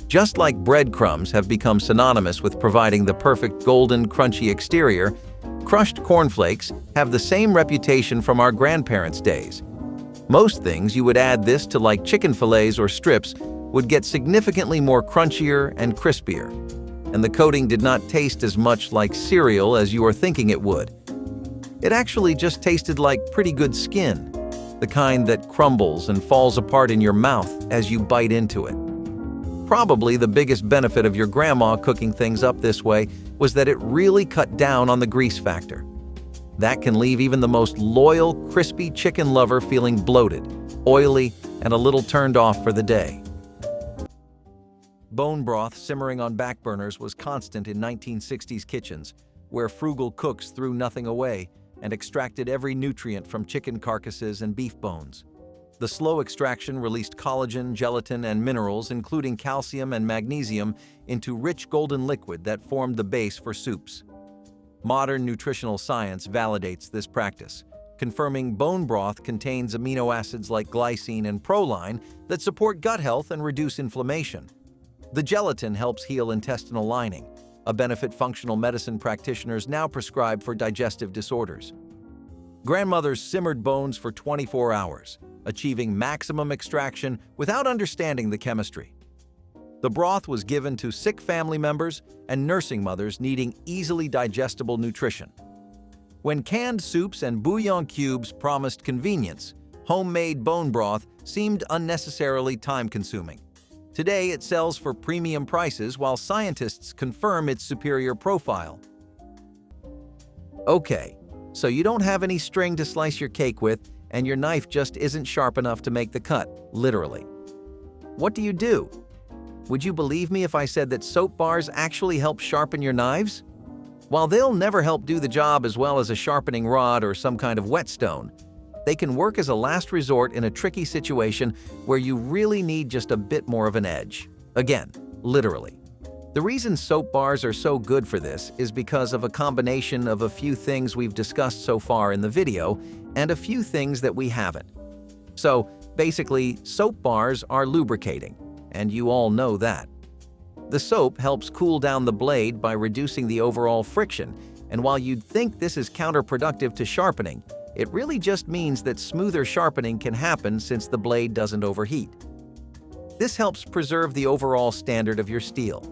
Just like breadcrumbs have become synonymous with providing the perfect golden, crunchy exterior, crushed cornflakes have the same reputation from our grandparents' days. Most things you would add this to, like chicken fillets or strips, would get significantly more crunchier and crispier, and the coating did not taste as much like cereal as you are thinking it would. It actually just tasted like pretty good skin, the kind that crumbles and falls apart in your mouth as you bite into it. Probably the biggest benefit of your grandma cooking things up this way was that it really cut down on the grease factor. That can leave even the most loyal, crispy chicken lover feeling bloated, oily, and a little turned off for the day. Bone broth simmering on back burners was constant in 1960s kitchens, where frugal cooks threw nothing away and extracted every nutrient from chicken carcasses and beef bones. The slow extraction released collagen, gelatin, and minerals, including calcium and magnesium, into rich golden liquid that formed the base for soups. Modern nutritional science validates this practice, confirming bone broth contains amino acids like glycine and proline that support gut health and reduce inflammation. The gelatin helps heal intestinal lining, a benefit functional medicine practitioners now prescribe for digestive disorders. Grandmothers simmered bones for 24 hours, achieving maximum extraction without understanding the chemistry. The broth was given to sick family members and nursing mothers needing easily digestible nutrition. When canned soups and bouillon cubes promised convenience, homemade bone broth seemed unnecessarily time-consuming. Today, it sells for premium prices while scientists confirm its superior profile. Okay, so you don't have any string to slice your cake with, and your knife just isn't sharp enough to make the cut, literally. What do? Would you believe me if I said that soap bars actually help sharpen your knives? While they'll never help do the job as well as a sharpening rod or some kind of whetstone, they can work as a last resort in a tricky situation where you really need just a bit more of an edge. Again, literally. The reason soap bars are so good for this is because of a combination of a few things we've discussed so far in the video and a few things that we haven't. So, basically, soap bars are lubricating, and you all know that. The soap helps cool down the blade by reducing the overall friction, and while you'd think this is counterproductive to sharpening, it really just means that smoother sharpening can happen since the blade doesn't overheat. This helps preserve the overall standard of your steel.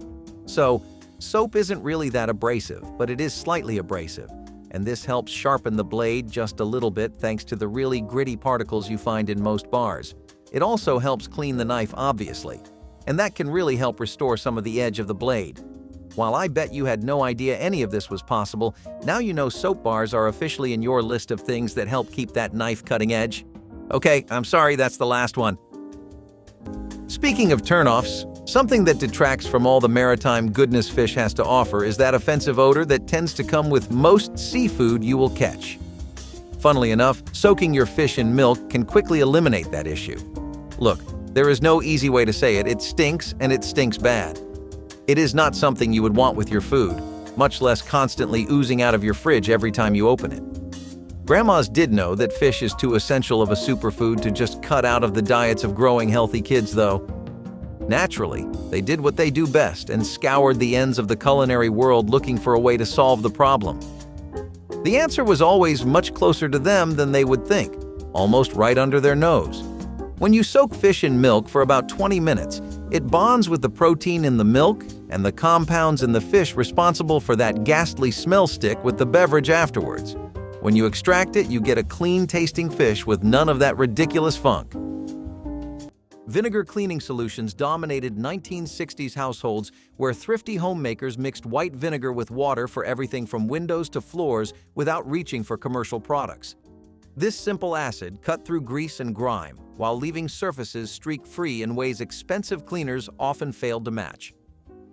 So, soap isn't really that abrasive, but it is slightly abrasive, and this helps sharpen the blade just a little bit thanks to the really gritty particles you find in most bars. It also helps clean the knife, obviously, and that can really help restore some of the edge of the blade. While I bet you had no idea any of this was possible, now you know soap bars are officially in your list of things that help keep that knife cutting edge. Okay, I'm sorry, that's the last one. Speaking of turnoffs, something that detracts from all the maritime goodness fish has to offer is that offensive odor that tends to come with most seafood you will catch. Funnily enough, soaking your fish in milk can quickly eliminate that issue. Look, there is no easy way to say it. It stinks, and it stinks bad. It is not something you would want with your food, much less constantly oozing out of your fridge every time you open it. Grandmas did know that fish is too essential of a superfood to just cut out of the diets of growing healthy kids, though. Naturally, they did what they do best and scoured the ends of the culinary world looking for a way to solve the problem. The answer was always much closer to them than they would think, almost right under their nose. When you soak fish in milk for about 20 minutes, it bonds with the protein in the milk and the compounds in the fish responsible for that ghastly smell stick with the beverage afterwards. When you extract it, you get a clean-tasting fish with none of that ridiculous funk. Vinegar cleaning solutions dominated 1960s households where thrifty homemakers mixed white vinegar with water for everything from windows to floors without reaching for commercial products. This simple acid cut through grease and grime while leaving surfaces streak-free in ways expensive cleaners often failed to match.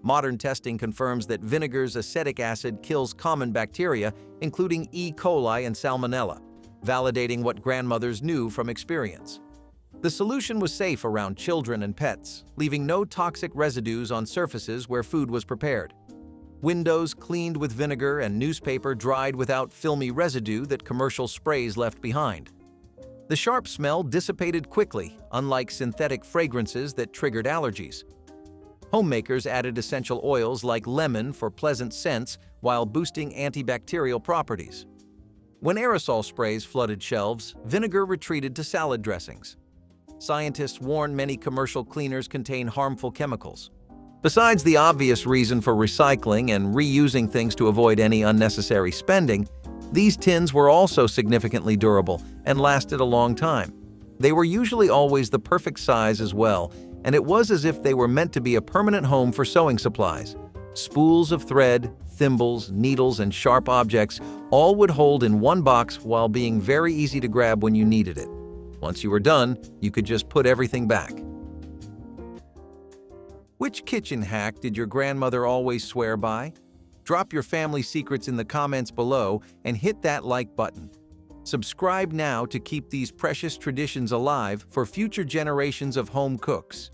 Modern testing confirms that vinegar's acetic acid kills common bacteria, including E. coli and Salmonella, validating what grandmothers knew from experience. The solution was safe around children and pets, leaving no toxic residues on surfaces where food was prepared. Windows cleaned with vinegar and newspaper dried without filmy residue that commercial sprays left behind. The sharp smell dissipated quickly, unlike synthetic fragrances that triggered allergies. Homemakers added essential oils like lemon for pleasant scents while boosting antibacterial properties. When aerosol sprays flooded shelves, vinegar retreated to salad dressings. Scientists warn many commercial cleaners contain harmful chemicals. Besides the obvious reason for recycling and reusing things to avoid any unnecessary spending, these tins were also significantly durable and lasted a long time. They were usually always the perfect size as well, and it was as if they were meant to be a permanent home for sewing supplies. Spools of thread, thimbles, needles, and sharp objects all would hold in one box while being very easy to grab when you needed it. Once you were done, you could just put everything back. Which kitchen hack did your grandmother always swear by? Drop your family secrets in the comments below and hit that like button. Subscribe now to keep these precious traditions alive for future generations of home cooks.